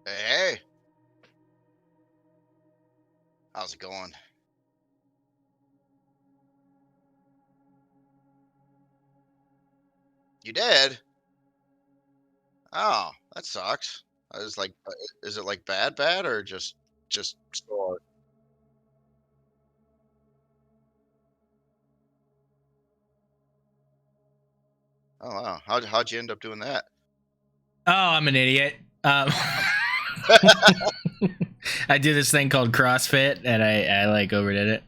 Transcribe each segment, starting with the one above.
Hey, how's it going? You did? Oh, that sucks. I was like, is it like bad, or just sore? Oh wow, how'd you end up doing that? Oh, I'm an idiot. I do this thing called CrossFit, and I like overdid it.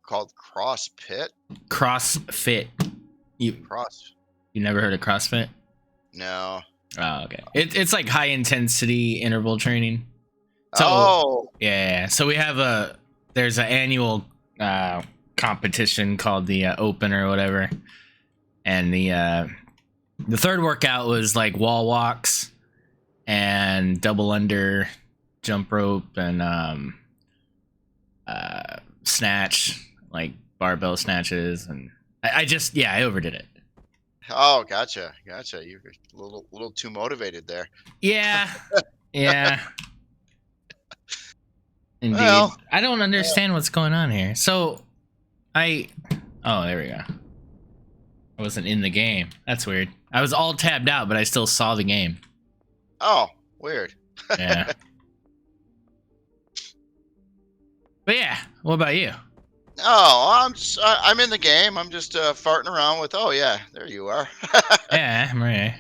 Called cross pit? CrossFit. You Cross? you never heard of CrossFit? No. Oh, okay. It's like high intensity interval training. So Oh, yeah, so we have there's an annual competition called the Open or whatever, and the third workout was like wall walks and double under jump rope and snatch, like barbell snatches, and I just I overdid it. oh, gotcha. You're a little too motivated there. Yeah, yeah, Well, indeed. I don't understand what's going on here. So I, oh, there we go. I wasn't in the game. That's weird. I was all tabbed out, but I still saw the game. oh, weird. Yeah. But yeah, what about you? Oh, I'm in the game. I'm just farting around with. Oh yeah, there you are. Yeah, I'm right.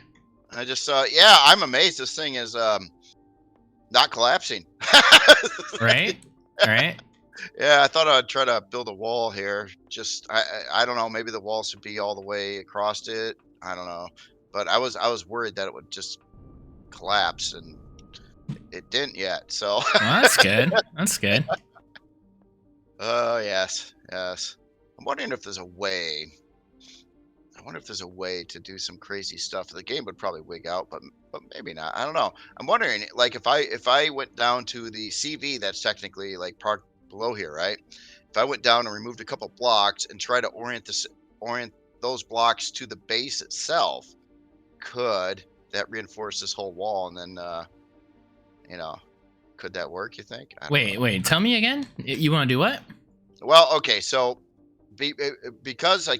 I just yeah, I'm amazed. This thing is not collapsing. Right? Right? Yeah, I thought I'd try to build a wall here. Just I don't know. Maybe the wall should be all the way across it. I don't know, but I was worried that it would just collapse, and it didn't yet. So Well, that's good. That's good. oh yes. I'm wondering if there's a way. I wonder if there's a way to do some crazy stuff. The game would probably wig out, but maybe not. I don't know. I'm wondering, like, if I went down to the CV, that's technically like parked below here, right? If I went down and removed a couple blocks and try to orient those blocks to the base itself, could that reinforce this whole wall? And then, you know, could that work? You think? I don't know. Wait. Tell me again. You want to do what? Well, okay, so because I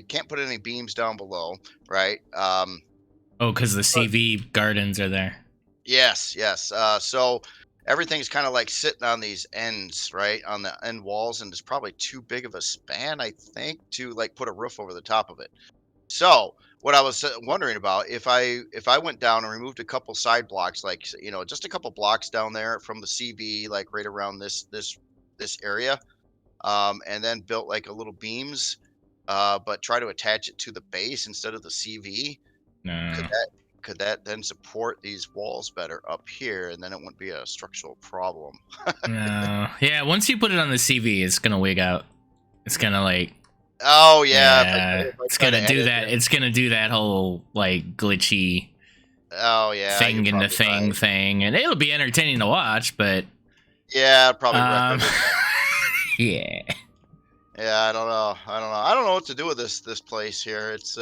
can't put any beams down below, right? Oh, because the CV gardens are there. Yes. So everything's kind of like sitting on these ends, right? On the end walls, and it's probably too big of a span, I think, to like put a roof over the top of it. So what I was wondering about, if I went down and removed a couple side blocks, like just a couple blocks down there from the CV, like right around this area, and then built like a little beams, but try to attach it to the base instead of the CV. Could No. that then support these walls better up here, and then it wouldn't be a structural problem? No. Yeah, once you put it on the CV, it's gonna wig out. It's gonna like Oh yeah, yeah, if I it's try to gonna do edit that. it. It's gonna do that whole like glitchy Oh yeah, you're thing into probably right. thing, and it'll be entertaining to watch. But Yeah, I'd probably wreck um, everything. yeah. Yeah, I don't know what to do with this place here. It's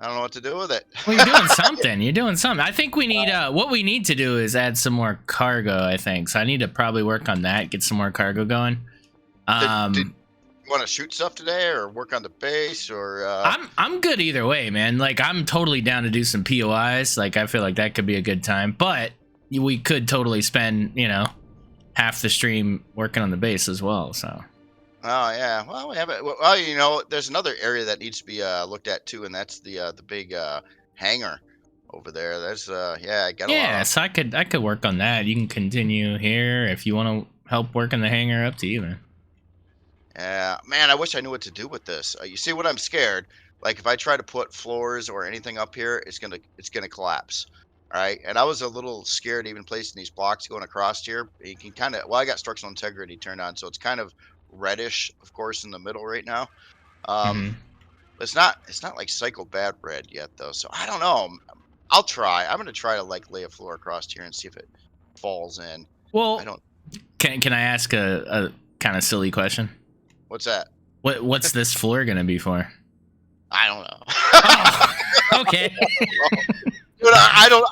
I don't know what to do with it. Well, you're doing something. You're doing something. I think we need what we need to do is add some more cargo. I think so. I need to probably work on that. Get some more cargo going. Did Um, you want to shoot stuff today, or work on the base, or I'm good either way, man. Like I'm totally down to do some POIs. Like I feel like that could be a good time. But we could totally spend half the stream working on the base as well. So oh yeah, well we have it. Well, there's another area that needs to be looked at too, and that's the big hangar over there. There's yeah, I got a lot yeah, of. so I could work on that. You can continue here if you want to help work on the hangar. Up to you, man. Yeah, man, I wish I knew what to do with this. You see what I'm scared? Like if I try to put floors or anything up here, it's gonna collapse. All right, and I was a little scared even placing these blocks going across here. You can kind of, well, I got structural integrity turned on, so it's kind of reddish, of course, in the middle right now. Um, Hmm. it's not like psycho bad red yet though, so I don't know. I'll try. I'm gonna try to like lay a floor across here and see if it falls in. I Well, don't. can I ask a kind of silly question? What's that? What's this floor gonna be for? I don't know. Oh, okay. Dude, I don't.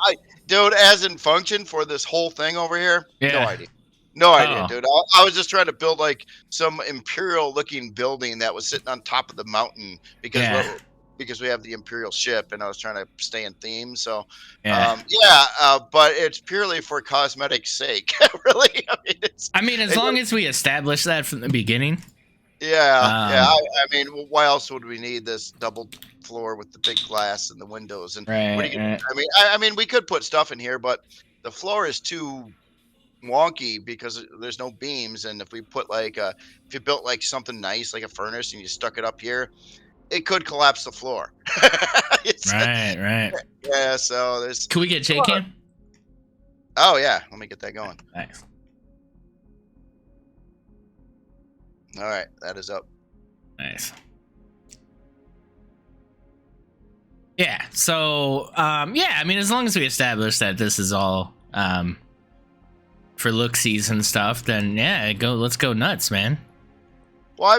dude, as in function for this whole thing over here, no Yeah. idea. No idea, Oh. dude. I was just trying to build like some imperial looking building that was sitting on top of the mountain Yeah. because we have the imperial ship, and I was trying to stay in theme. So, Yeah. yeah, but it's purely for cosmetic sake, really. I mean, I mean, as it, long as we establish that from the beginning. yeah, yeah. Um. I mean, why else would we need this double floor with the big glass and the windows? And what are Right. you Right. gonna? I mean, we could put stuff in here, but the floor is too wonky because there's no beams. And if we put like if you built like something nice, like a furnace, and you stuck it up here, it could collapse the floor. It's, Right. Right. yeah. So there's. Can we get J Cam? Oh yeah, let me get that going. Nice. All right, that is up. Nice. Yeah. So, yeah. I mean, as long as we establish that this is all for looksies and stuff, then yeah, let's go nuts, man. Well, I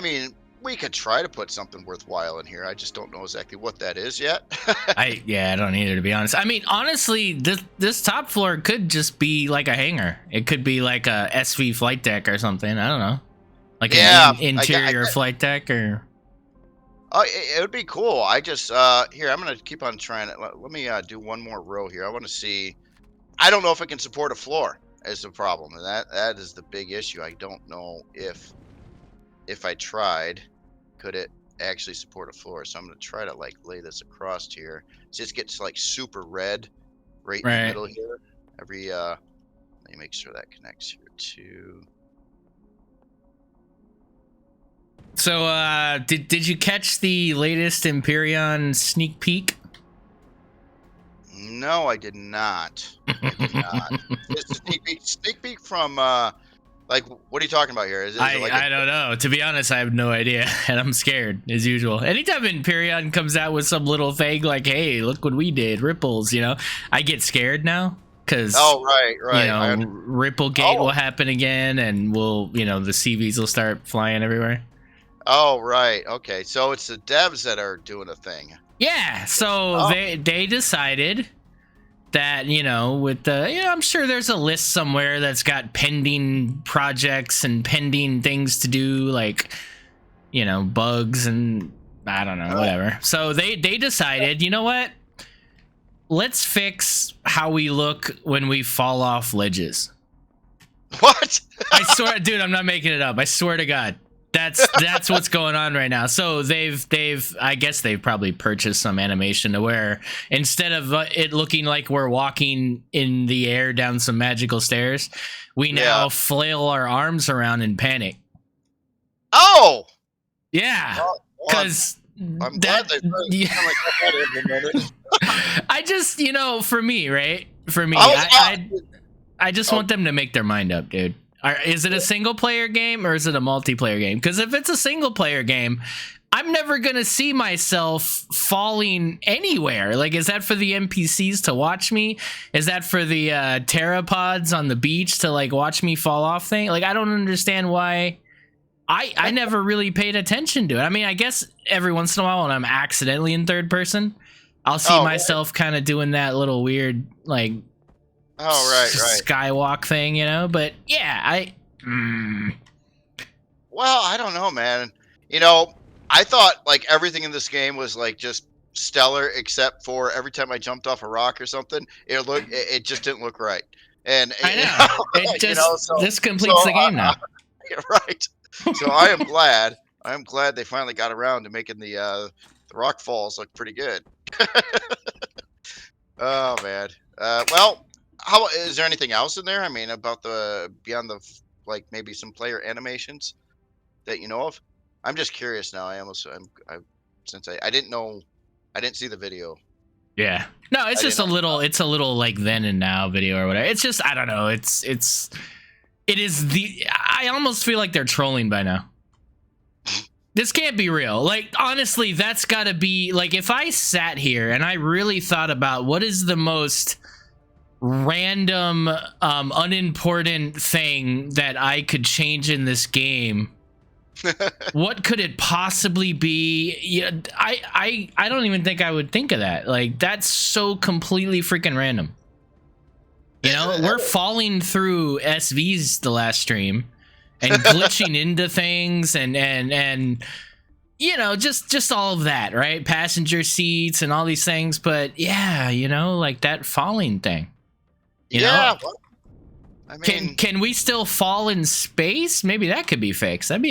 mean, we could try to put something worthwhile in here. I just don't know exactly what that is yet. I don't either, to be honest. I mean, honestly, this top floor could just be like a hangar. It could be like a SV flight deck or something. I don't know, like Yeah, an interior flight deck or. Oh, it would be cool. I just here I'm gonna keep on trying it. Let me do one more row here. I want to see. I don't know if it can support a floor. Is the problem, and that is the big issue. I don't know if I tried, could it actually support a floor. So I'm gonna try to like lay this across here. So it gets like super red right in the Right. middle here. Every let me make sure that connects here too. So, did you catch the latest Empyrion sneak peek? No, I did not. I did not. It's a sneak peek from like what are you talking about here? Is it like I don't know. To be honest, I have no idea, and I'm scared as usual. Anytime Empyrion comes out with some little thing like, "Hey, look what we did, ripples," I get scared now because oh right. Ripplegate will happen again, and the CVs will start flying everywhere. Oh right, okay. So it's the devs that are doing a thing. Yeah, so they decided that with the I'm sure there's a list somewhere that's got pending projects and pending things to do, like bugs and I don't know, whatever. So they decided, you know what, let's fix how we look when we fall off ledges. What? I swear, dude, I'm not making it up. I swear to God. That's what's going on right now. So I guess they've probably purchased some animation to where instead of it looking like we're walking in the air down some magical stairs, we now flail our arms around in panic. Oh yeah, because I'm glad they I just for me, right? For me, I just want them to make their mind up, dude. Is it a single player game or is it a multiplayer game? Because if it's a single player game, I'm never going to see myself falling anywhere. Like, is that for the NPCs to watch me? Is that for the pteropods on the beach to like watch me fall off thing? Like, I don't understand why. I never really paid attention to it. I mean, I guess every once in a while when I'm accidentally in third person, I'll see myself kind of doing that little weird like skywalk thing, but yeah, well, I don't know, man. I thought like everything in this game was like just stellar except for every time I jumped off a rock or something, it just didn't look right. And I know it just this completes the game now. Right. So I am glad they finally got around to making the rock falls look pretty good. Oh man. Well, how is there anything else in there? I mean, about beyond the like maybe some player animations that you know of? I'm just curious now. Since I didn't know, I didn't see the video. Yeah. No, it's just a little. It's a little like then and now video or whatever. It's just I don't know. It is the. I almost feel like they're trolling by now. This can't be real. Like, honestly, that's got to be like if I sat here and I really thought about what is the most random unimportant thing that I could change in this game, what could it possibly be? I don't even think I would think of that. Like, that's so completely freaking random. You know, we're falling through SVs the last stream and glitching into things and you know, just all of that, right? Passenger seats and all these things, but yeah, you know, like that falling thing. You know, well, I mean, can we still fall in space? Maybe that could be fixed. That'd be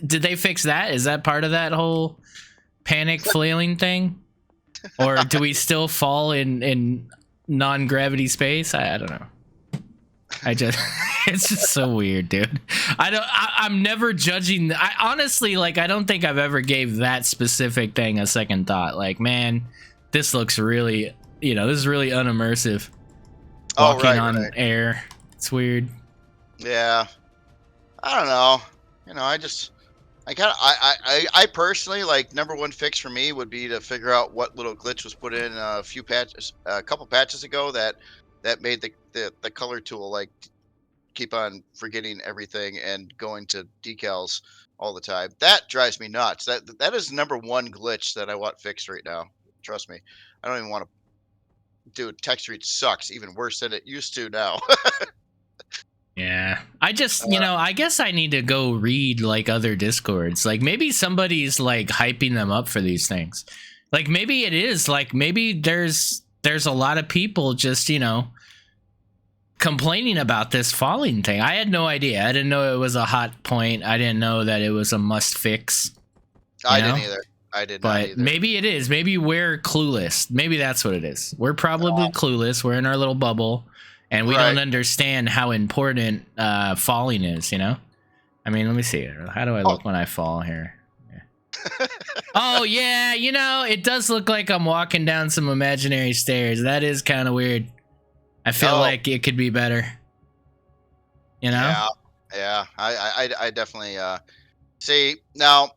did they fix that? Is that part of that whole panic flailing thing? Or do we still fall in non-gravity space? I don't know. I just it's just so weird, dude. I'm never judging. I honestly, like, I don't think I've ever gave that specific thing a second thought. Like, man, this looks really, you know, this is really unimmersive. Walking on air. It's weird. Yeah. I don't know. You know, I personally, like, number one fix for me would be to figure out what little glitch was put in a couple patches ago that made the color tool, like, keep on forgetting everything and going to decals all the time. That drives me nuts. That is number one glitch that I want fixed right now. Trust me. I don't even want to. Dude, text read sucks even worse than it used to now. Yeah, I just, you know, I guess I need to go read like other discords. Like maybe somebody's like hyping them up for these things. Like maybe it is like maybe there's a lot of people just, you know, complaining about this falling thing. I had no idea. I didn't know it was a hot point. I didn't know that it was a must fix. I didn't either. I did not either. But maybe it is. Maybe we're clueless. Maybe that's what it is. We're probably clueless. We're in our little bubble. And we don't understand how important falling is, you know? I mean, let me see. How do I look when I fall here? Yeah. Oh, yeah. You know, it does look like I'm walking down some imaginary stairs. That is kind of weird. I feel like it could be better. You know? Yeah. I definitely see now.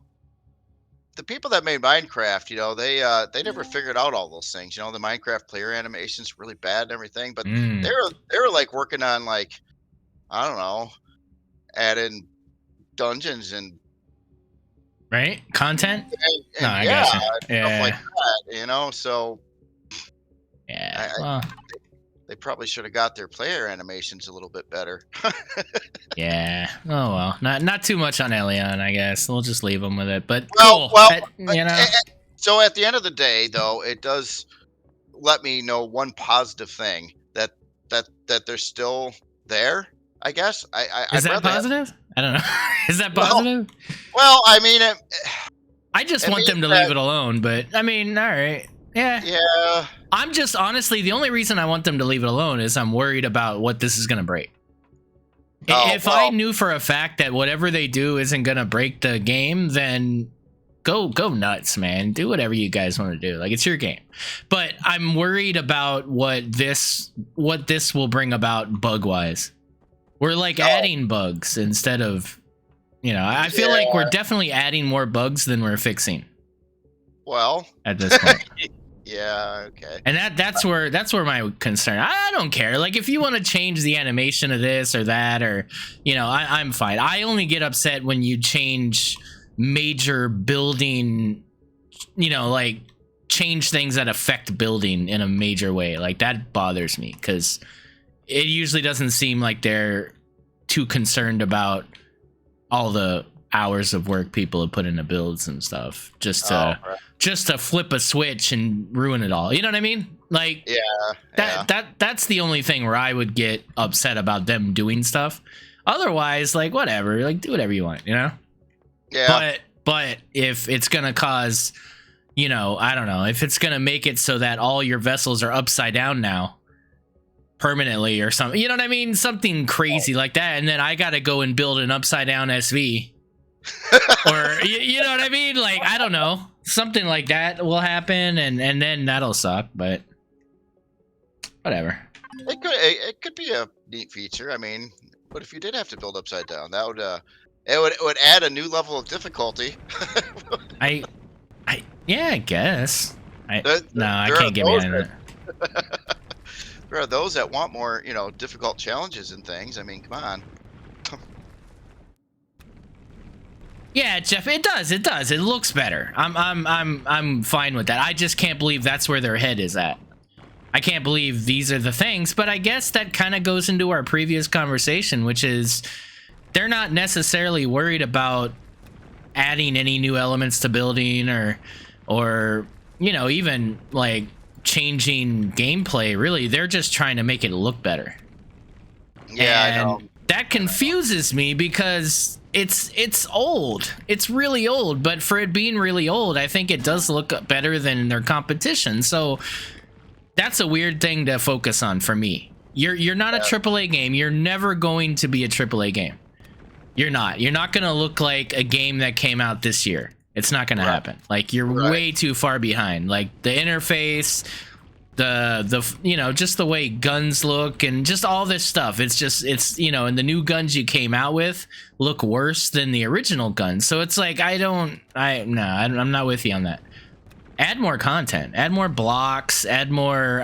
The people that made Minecraft, you know, they never figured out all those things. You know, the Minecraft player animation's really bad and everything, but they were like working on, like, I don't know, adding dungeons and content. And I gotcha. Stuff like that. You know, so yeah, well, they probably should have got their player animations a little bit better. Yeah. Oh well, not too much on Elion, I guess. We'll just leave them with it. But well, you know. So at the end of the day, though, it does let me know one positive thing that they're still there. I guess. Is that positive? I don't know. Is that positive? Well, I mean, I just want them to leave it alone. But I mean, all right. Yeah. Yeah. I'm just honestly the only reason I want them to leave it alone is I'm worried about what this is gonna break. If I knew for a fact that whatever they do isn't gonna break the game, then go nuts, man. Do whatever you guys want to do. Like, it's your game. But I'm worried about what this will bring about bug wise. We're like adding bugs instead of, you know, I feel like we're definitely adding more bugs than we're fixing. Well, at this point. Yeah, okay. And that's where my concern. I don't care. Like, if you want to change the animation of this or that, or, you know, I'm fine. I only get upset when you change major building, you know, like change things that affect building in a major way. Like, that bothers me because it usually doesn't seem like they're too concerned about all the hours of work people have put into builds and stuff just to flip a switch and ruin it all. You know what I mean? Like, that's the only thing where I would get upset about them doing stuff. Otherwise, like, whatever, like, do whatever you want, you know? Yeah. But if it's gonna cause, you know, I don't know, if it's gonna make it so that all your vessels are upside down now permanently or something, you know what I mean? Something crazy like that, and then I gotta go and build an upside down SV. Or you know what I mean? Like, I don't know, something like that will happen, and then that'll suck. But whatever. It could be a neat feature. I mean, what if you did have to build upside down? That would it would add a new level of difficulty. Yeah, I guess. I can't get behind that. There are those that want more, you know, difficult challenges and things. I mean, come on. Yeah, Jeff, it does. It looks better. I'm fine with that. I just can't believe that's where their head is at. I can't believe these are the things. But I guess that kind of goes into our previous conversation, which is they're not necessarily worried about adding any new elements to building or even like changing gameplay. Really, they're just trying to make it look better. Yeah, I know. And that confuses me because it's old. It's really old, but for it being really old, I think it does look better than their competition. So that's a weird thing to focus on for me. You're not a AAA game. You're never going to be a AAA game. You're not. You're not going to look like a game that came out this year. It's not going to happen. Like, you're way too far behind. Like, the interface, the just the way guns look and just all this stuff. It's and the new guns you came out with look worse than the original guns. So it's like, I'm not with you on that. Add more content, add more blocks, add more,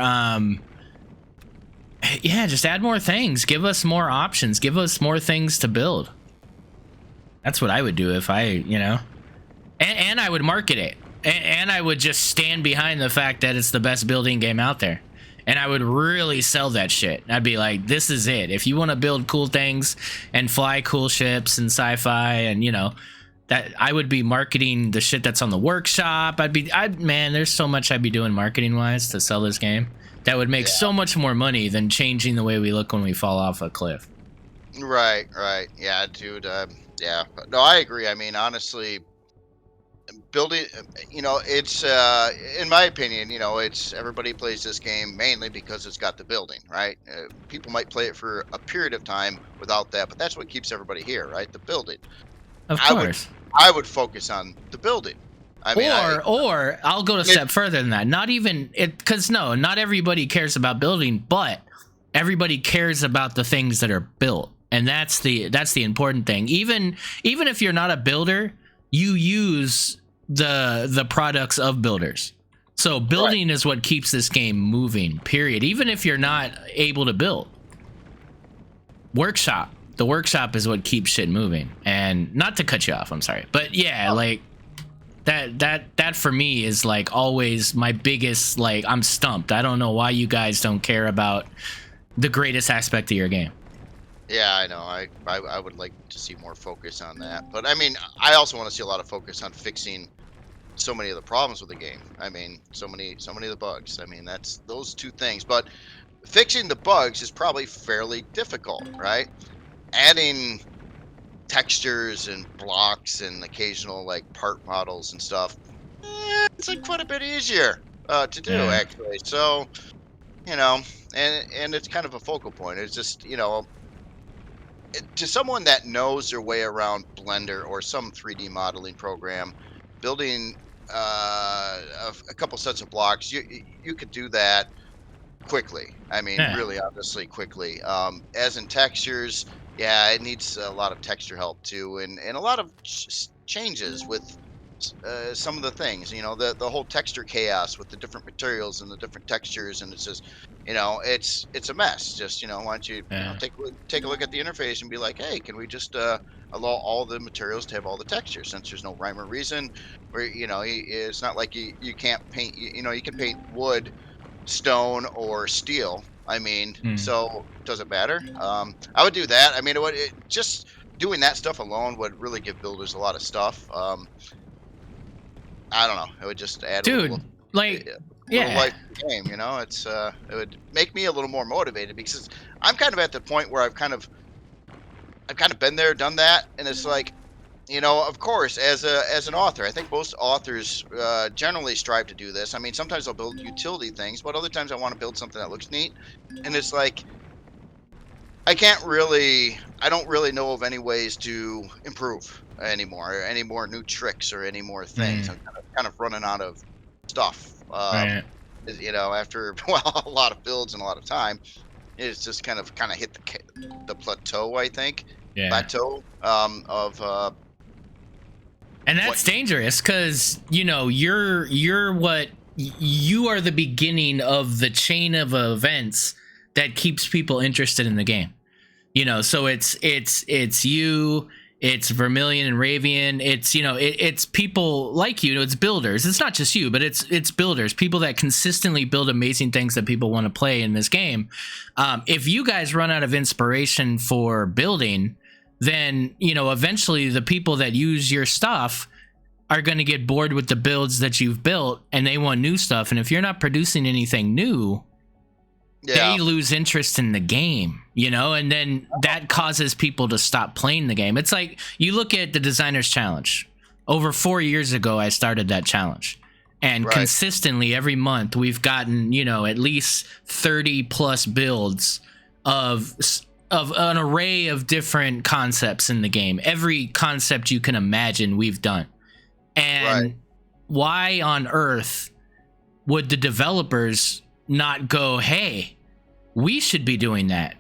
just add more things. Give us more options. Give us more things to build. That's what I would do if and I would market it. And I would just stand behind the fact that it's the best building game out there. And I would really sell that shit. I'd be like, this is it. If you want to build cool things and fly cool ships and sci-fi and, that I would be marketing the shit that's on the workshop. There's so much I'd be doing marketing wise to sell this game that would make so much more money than changing the way we look when we fall off a cliff. Right. Yeah, dude. Yeah. No, I agree. I mean, honestly, building, it's, in my opinion, it's everybody plays this game mainly because it's got the building, right? People might play it for a period of time without that, but that's what keeps everybody here, right? The building. Of course. I would focus on the building. I mean, or I'll go a step further than that. Not even it, because not everybody cares about building, but everybody cares about the things that are built. And that's the important thing. Even if you're not a builder, you use the products of builders. So building is what keeps this game moving, period. Even if you're not able to build. The workshop is what keeps shit moving. And not to cut you off, I'm sorry. But like that for me is like always my biggest, like, I'm stumped. I don't know why you guys don't care about the greatest aspect of your game. Yeah, I know. I would like to see more focus on that. But I mean, I also want to see a lot of focus on fixing so many of the problems with the game. I mean, so many of the bugs. I mean, that's those two things. But fixing the bugs is probably fairly difficult, right? Adding textures and blocks and occasional like part models and stuff, it's like quite a bit easier to do actually. So, and it's kind of a focal point. It's just, to someone that knows their way around Blender or some 3D modeling program, building a couple sets of blocks, you could do that quickly. I mean, really, honestly, quickly. As in textures, it needs a lot of texture help too, and a lot of changes with some of the things. The whole texture chaos with the different materials and the different textures, and it's just, it's a mess. Just, why don't you, take a look at the interface and be like, hey, can we just allow all the materials to have all the textures, since there's no rhyme or reason, where it's not like you can't paint. You can paint wood, stone, or steel. I mean, so does it matter? I would do that. I mean, just doing that stuff alone would really give builders a lot of stuff. I don't know. It would just add a little life to the game. It's it would make me a little more motivated, because I'm kind of at the point where I've kind of been there, done that, and it's like, of course, as an author, I think most authors generally strive to do this. I mean, sometimes I'll build utility things, but other times I want to build something that looks neat. And it's like, I don't really know of any ways to improve anymore, or any more new tricks or any more things. I'm kind of running out of stuff. After a lot of builds and a lot of time, it's just kind of hit the plateau, I think. Plateau of and that's dangerous, because you're what you are, the beginning of the chain of events that keeps people interested in the game. So it's you, it's Vermilion and Ravian. It's, you know, it's people like you. It's builders. It's not just you, but it's builders. People that consistently build amazing things that people want to play in this game. If you guys run out of inspiration for building, then, you know, eventually the people that use your stuff are going to get bored with the builds that you've built, and they want new stuff. And if you're not producing anything new, they lose interest in the game, you know, and then that causes people to stop playing the game. It's like, you look at the Designers Challenge. Over 4 years ago, I started that challenge. And consistently every month, we've gotten, you know, at least 30 plus builds of an array of different concepts in the game. Every concept you can imagine, we've done. And why on earth would the developers not go, hey, we should be doing that?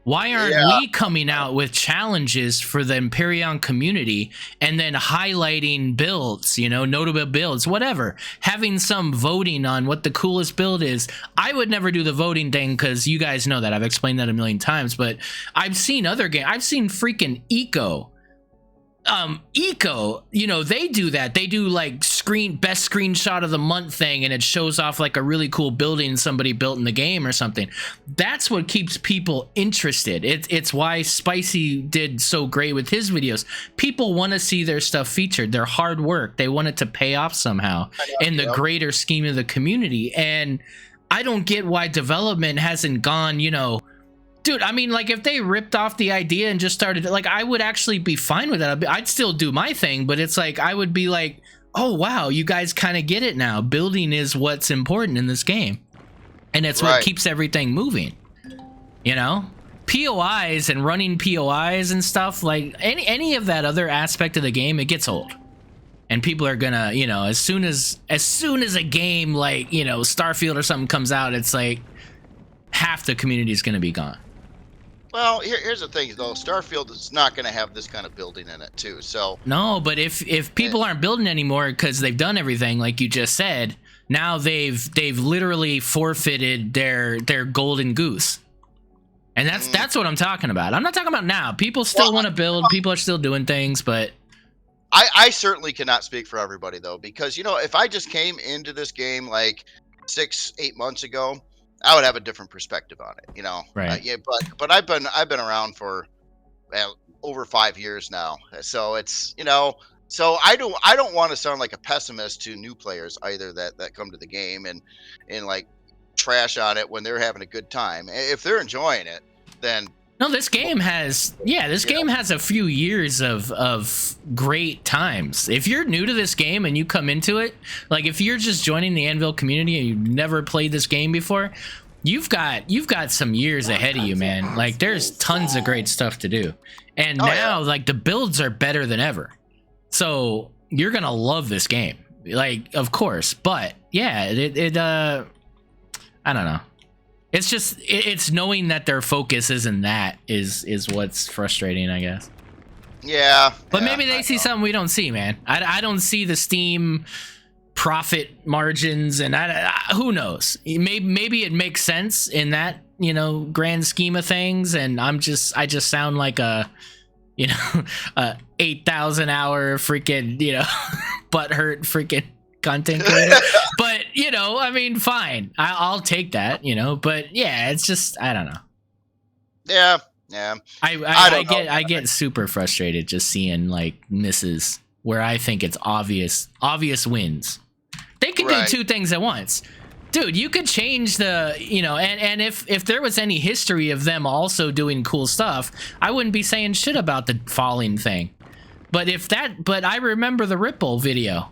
Why aren't we coming out with challenges for the Empyrion community and then highlighting builds, you know, notable builds, whatever, having some voting on what the coolest build is? I would never do the voting thing because you guys know that. I've explained that a million times, but I've seen other games. I've seen freaking Eco, you know, they do that. They do like best screenshot of the month thing, and it shows off like a really cool building somebody built in the game or something. That's what keeps people interested. It's why Spicy did so great with his videos. People want to see their stuff featured, their hard work. They want it to pay off somehow in the greater scheme of the community. And I don't get why development hasn't gone, you know, dude, I mean, like, if they ripped off the idea and just started, like, I would actually be fine with that. I'd still do my thing, but it's like, I would be like, oh, wow, you guys kind of get it now. Building is what's important in this game. And it's what keeps everything moving, you know? POIs and running POIs and stuff, like, any of that other aspect of the game, it gets old. And people are gonna, you know, as soon as a game like, you know, Starfield or something comes out, it's like half the community is gonna be gone. Well, here's the thing, though. Starfield is not going to have this kind of building in it, too. So no, but if people aren't building anymore because they've done everything, like you just said, now they've literally forfeited their golden goose, and that's what I'm talking about. I'm not talking about now. People still want to build. People are still doing things, but I certainly cannot speak for everybody, though, because, you know, if I just came into this game like 6-8 months ago, I would have a different perspective on it, you know. Right. Yeah, but I've been around for over 5 years now, so it's, you know, so I don't want to sound like a pessimist to new players either that come to the game and like trash on it when they're having a good time. If they're enjoying it, then no, this game has game has a few years of great times. If you're new to this game and you come into it, like if you're just joining the Anvil community and you've never played this game before, you've got some years ahead of you, man. Like there's tons of great stuff to do. And now like the builds are better than ever. So you're going to love this game. Like of course, but yeah, I don't know. It's just it's knowing that their focus isn't that is what's frustrating, I guess. Yeah. But maybe they see something we don't see, man. I don't see the Steam profit margins, and who knows? Maybe it makes sense in that, you know, grand scheme of things, and I just sound like a, you know, a 8,000 hour freaking, you know, butthurt freaking content creator. But you know, I mean, fine, I'll take that, you know. But yeah, it's just I don't know. Yeah. I get super frustrated just seeing like misses where I think it's obvious wins. They could do two things at once, dude. You could change the, you know, and if there was any history of them also doing cool stuff, I wouldn't be saying shit about the falling thing. But I remember the Ripple video.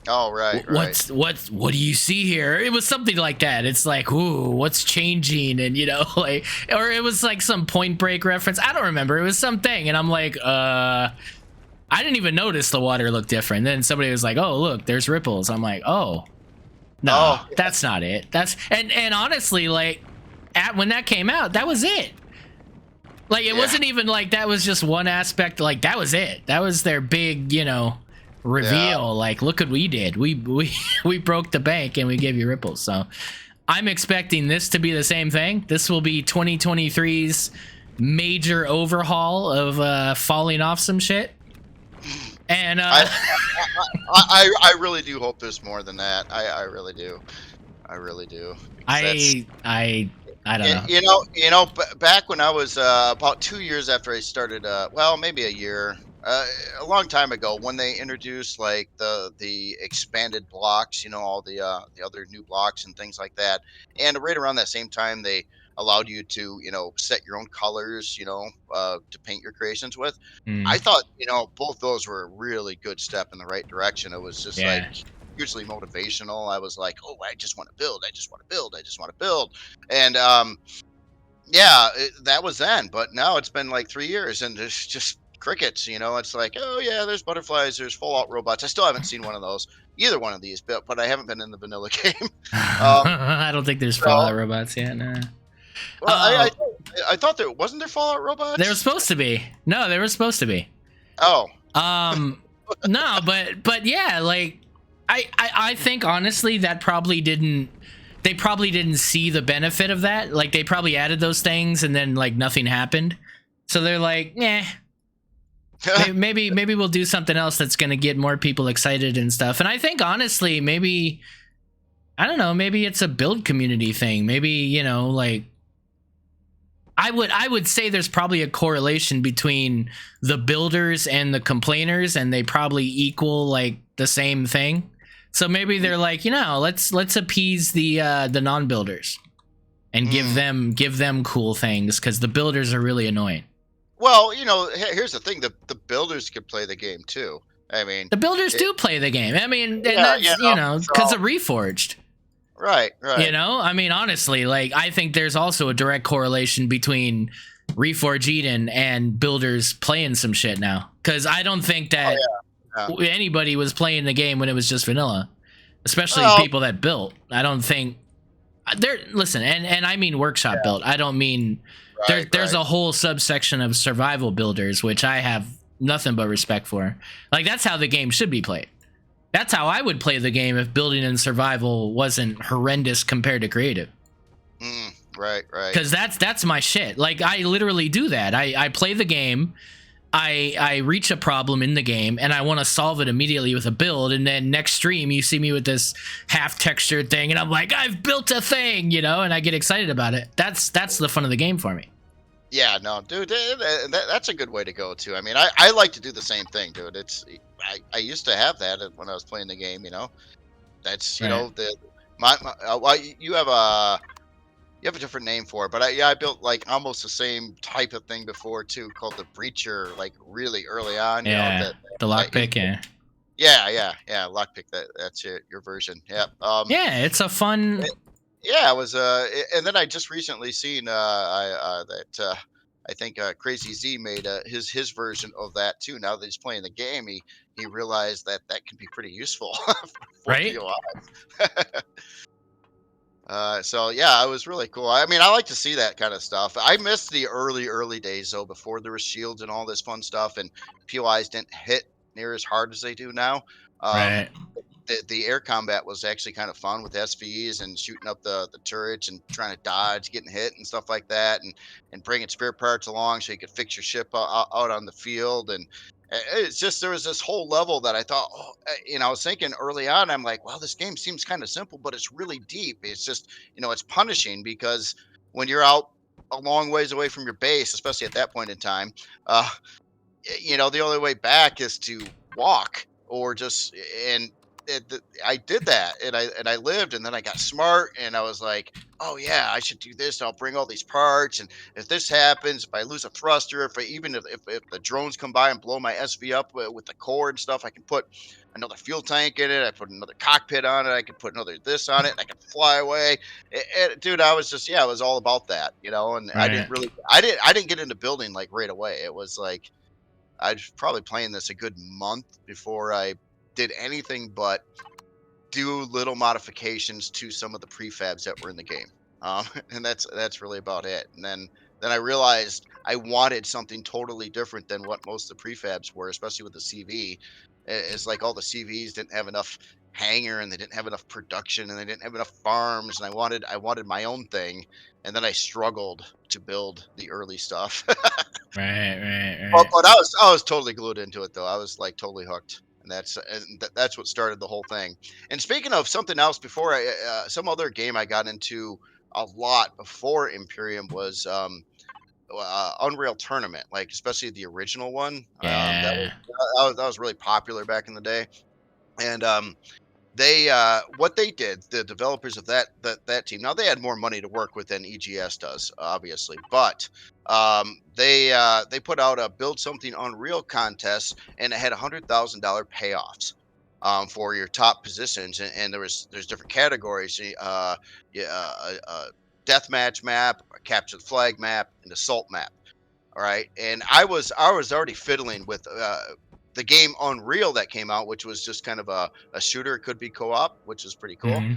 Oh, right. What do you see here? It was something like that. It's like, ooh, what's changing? And you know, like, or it was like some Point Break reference. I don't remember. It was something, and I'm like, I didn't even notice the water looked different. Then somebody was like, oh, look, there's ripples. I'm like, oh, no, that's not it. That's and honestly, like, when that came out, that was it. Like, it wasn't even like that was just one aspect. Like, that was it. That was their big, you know, reveal. Like, look what we did. We broke the bank and we gave you ripples. So I'm expecting this to be the same thing. This will be 2023's major overhaul of falling off some shit. And I, I really do hope there's more than that. I really do. I really do because that's I don't know. back when I was about 2 years after I started, well, maybe a year, uh, a long time ago, when they introduced like the expanded blocks, all the other new blocks and things like that, and right around that same time, they allowed you to set your own colors, to paint your creations with. I Mm, thought both those were a really good step in the right direction. It was just like yeah. hugely motivational. I was like, oh, I just want to build. I just want to build. I just want to build. And yeah, that was then, but now it's been like 3 years and there's just crickets, it's like, "Oh, yeah, there's butterflies, there's Fallout robots." I still haven't seen one of those, either one of these, but I haven't been in the vanilla game. Um, I don't think there's so Fallout robots yet. No. well, Oh, I thought there wasn't there Fallout they were robots? supposed to be. No, they were supposed to be. Oh, No, but yeah, like I think honestly that probably didn't. They probably didn't see the benefit of that. Like they probably added those things and then like nothing happened. So they're like, yeah, maybe we'll do something else that's gonna get more people excited and stuff. And I think honestly, maybe I don't know, maybe it's a build community thing. Maybe, like I would say there's probably a correlation between the builders and the complainers, and they probably equal like the same thing. So maybe they're like, let's appease the non-builders and give mm. them cool things because the builders are really annoying. Well, here's the thing: the builders could play the game too. I mean, The builders it, do play the game. I mean, and yeah, that's because so of Reforged. right, right. I mean, honestly, like I think there's also a direct correlation between Reforge Eden and builders playing some shit now. Because I don't think Oh that yeah, yeah. anybody was playing the game when it was just vanilla, especially Well, people that built. I don't think there. Listen, and I mean workshop yeah, built. I don't mean right, there's right. a whole subsection of survival builders which I have nothing but respect for. Like that's how the game should be played. That's how I would play the game if building and survival wasn't horrendous compared to creative. Right, right. Because that's my shit. Like I literally do that. I play the game, I reach a problem in the game, and I want to solve it immediately with a build. And then next stream, you see me with this half textured thing, and I'm like, I've built a thing, and I get excited about it. That's the fun of the game for me. Yeah, no, dude, that's a good way to go too. I mean, I like to do the same thing, dude. I used to have that when I was playing the game. That's Right. the my well, you have a different name for it, but yeah, I built like almost the same type of thing before too, called the Breacher, like really early on. Yeah. The That lockpick. Yeah. yeah, lockpick. That's your version. Yeah. Yeah. It's a fun. Yeah, it was. And then I just recently seen that I think Crazy Z made his version of that too. Now that he's playing the game, he realized that that can be pretty useful for Right. POI. So yeah, it was really cool. I mean, I like to see that kind of stuff. I missed the early days though, before there was shields and all this fun stuff, and POIs didn't hit near as hard as they do now. Um, Right. the air combat was actually kind of fun with SVs and shooting up the turrets and trying to dodge, getting hit and stuff like that, and bringing spare parts along so you could fix your ship out on the field. And it's just there was this whole level that I thought, oh, I was thinking early on, I'm like, well, this game seems kind of simple, but it's really deep. It's just it's punishing because when you're out a long ways away from your base, especially at that point in time, uh, the only way back is to walk or just and I did that and I lived and then I got smart and I was like, oh yeah, I should do this. I'll bring all these parts and if this happens, if I lose a thruster, if the drones come by and blow my SV up with the core and stuff, I can put another fuel tank in it. I put another cockpit on it. I can put another this on it. And I can fly away. Dude, I was just it was all about that, and Right. I didn't get into building like right away. It was like I was probably playing this a good month before I did anything but do little modifications to some of the prefabs that were in the game. And that's really about it. And then I realized I wanted something totally different than what most of the prefabs were, especially with the CV. It's like all the CVs didn't have enough hangar, and they didn't have enough production, and they didn't have enough farms, and I wanted my own thing, and then I struggled to build the early stuff. Right, right, But right. but I was totally glued into it, though. I was, like, totally hooked, and that's what started the whole thing. And speaking of something else, before some other game I got into a lot before Imperium was, Unreal Tournament, like, especially the original one. That was Yeah. that was really popular back in the day, and, they, what they did, the developers of that team, now they had more money to work with than EGS does, obviously, but they put out a build something Unreal contest, and it had $100,000 payoffs for your top positions, and there's different categories, yeah, a deathmatch map, a capture the flag map, and assault map. All right, and I was already fiddling with the game Unreal that came out, which was just kind of a shooter. It could be co-op, which is pretty cool. Hmm.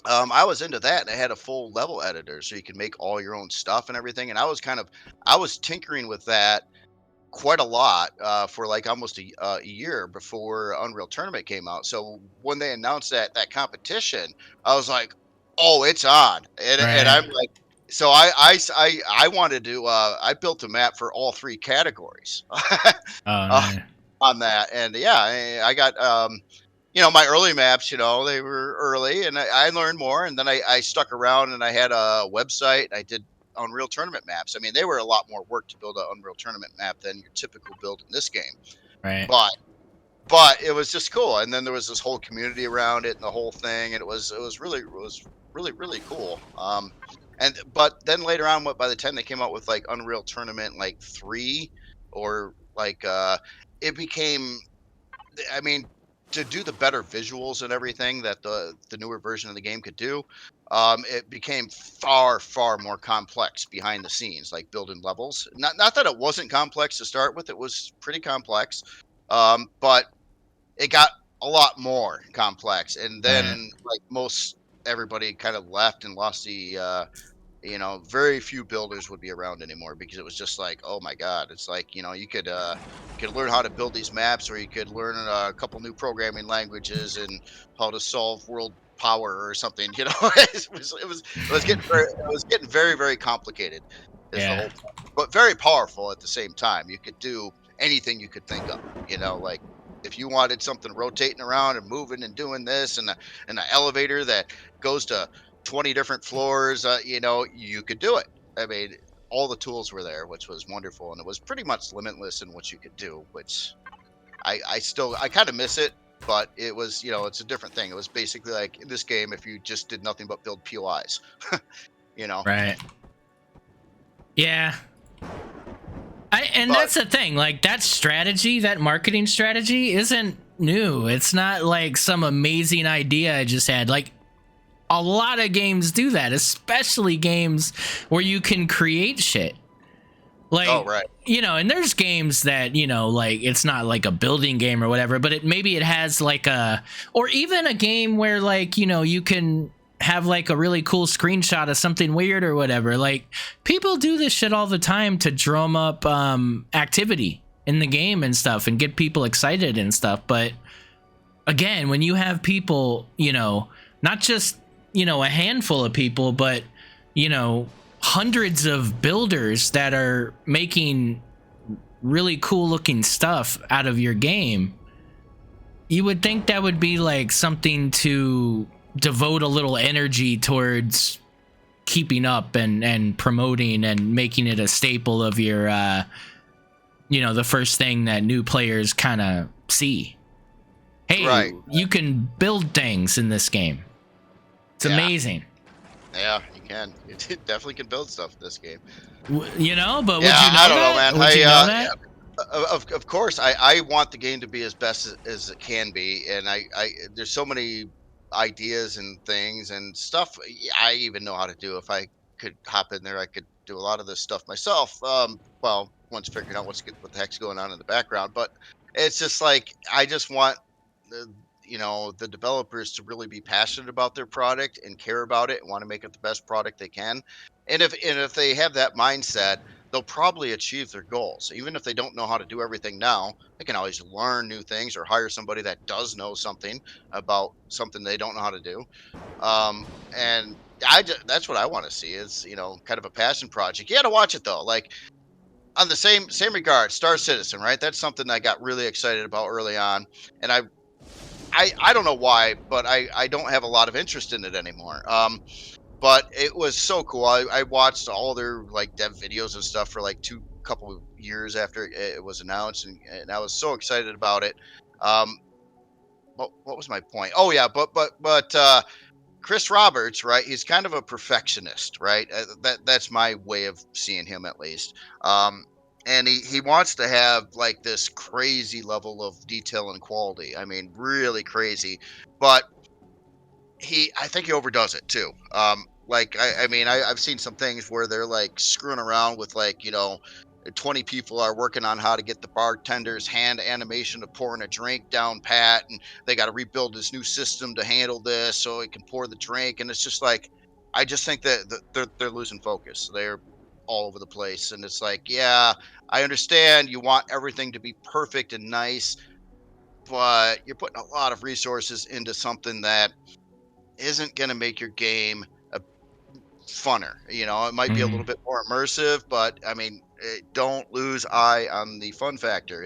Um, I was into that, and I had a full level editor, so you can make all your own stuff and everything. And I was tinkering with that quite a lot for like almost a year before Unreal Tournament came out. So when they announced that competition, I was like, "Oh, it's on!" And Right. I'm like, so I wanted to. I built a map for all three categories Oh uh, no. on that, and yeah, I got my early maps. They were early, and I learned more, and then I stuck around, and I had a website. I did Unreal Tournament maps. I mean, they were a lot more work to build an Unreal Tournament map than your typical build in this game, Right. but but it was just cool. And then there was this whole community around it and the whole thing, and it was really cool. And but then later on, by the time they came out with like Unreal Tournament like 3, or like it became, I mean, to do the better visuals and everything that the newer version of the game could do, it became far, far more complex behind the scenes, like building levels. Not that it wasn't complex to start with; it was pretty complex, but it got a lot more complex. And Right. then, like most everybody, kind of left and lost very few builders would be around anymore, because it was just like, oh my god, it's like, you could learn how to build these maps, or you could learn a couple new programming languages and how to solve world power or something. It was getting very, very complicated, is the Yeah. whole point, but very powerful at the same time. You could do anything you could think of, like if you wanted something rotating around and moving and doing this, and an elevator that goes to 20 different floors, you could do it. I mean, all the tools were there, which was wonderful, and it was pretty much limitless in what you could do, which I kind of miss it, but it was, it's a different thing. It was basically like in this game, if you just did nothing but build POIs, you know. Right. Yeah. And But that's the thing, like that strategy, that marketing strategy isn't new. It's not like some amazing idea I just had. Like a lot of games do that, especially games where you can create shit. oh, Like, right, and there's games that, like it's not like a building game or whatever, but maybe it has like or even a game where like, you can have like a really cool screenshot of something weird or whatever. Like people do this shit all the time to drum up activity in the game and stuff and get people excited and stuff. But again, when you have people, not just, a handful of people, but, you know, hundreds of builders that are making really cool looking stuff out of your game, you would think that would be like something to devote a little energy towards keeping up and promoting and making it a staple of your the first thing that new players kind of see. Hey, right, you can build things in this game. It's yeah, amazing. yeah. You can. You definitely can build stuff in this game. But Yeah, would you I know don't know, that? man. Would you know that? Of course, I want the game to be as best as it can be, and there's so many ideas and things and stuff I even know how to do. If I could hop in there, I could do a lot of this stuff myself. Well, once figuring out what the heck's going on in the background, but it's just like I just want the the developers to really be passionate about their product and care about it and want to make it the best product they can. And if they have that mindset, they'll probably achieve their goals. Even if they don't know how to do everything now, they can always learn new things or hire somebody that does know something about something they don't know how to do. Um, and that's what I want to see is, kind of a passion project. You got to watch it though. Like on the same regard, Star Citizen, right? That's something I got really excited about early on, and I don't know why, but I don't have a lot of interest in it anymore. But it was so cool. I watched all their like dev videos and stuff for like two couple of years after it was announced, and I was so excited about it. Um, what was my point? Oh yeah, but Chris Roberts, right? He's kind of a perfectionist, right? That's my way of seeing him, at least. Um, and he wants to have like this crazy level of detail and quality. I mean, really crazy. But I think he overdoes it too. Like I mean, I've seen some things where they're like screwing around with like 20 people are working on how to get the bartender's hand animation of pouring a drink down pat, and they got to rebuild this new system to handle this so it can pour the drink. And it's just like, I just think that they're losing focus. They're all over the place, and it's like, yeah, I understand you want everything to be perfect and nice, but you're putting a lot of resources into something that isn't going to make your game a funner. It might be a Mm-hmm. little bit more immersive, but I mean, don't lose eye on the fun factor.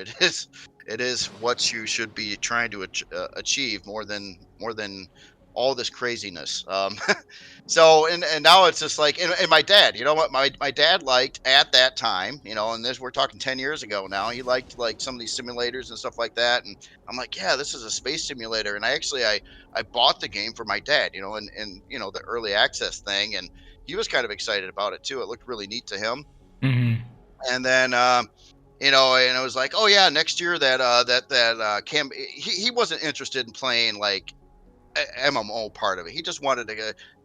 It is what you should be trying to achieve more than all this craziness. So and now it's just like, and my dad, you know what my dad liked at that time, and this we're talking 10 years ago now. He liked like some of these simulators and stuff like that, and I'm like, yeah, this is a space simulator. And I bought the game for my dad, and the early access thing, and he was kind of excited about it too. It looked really neat to him. Mm-hmm. And then and I was like, oh yeah, next year he wasn't interested in playing like MMO part of it. He just wanted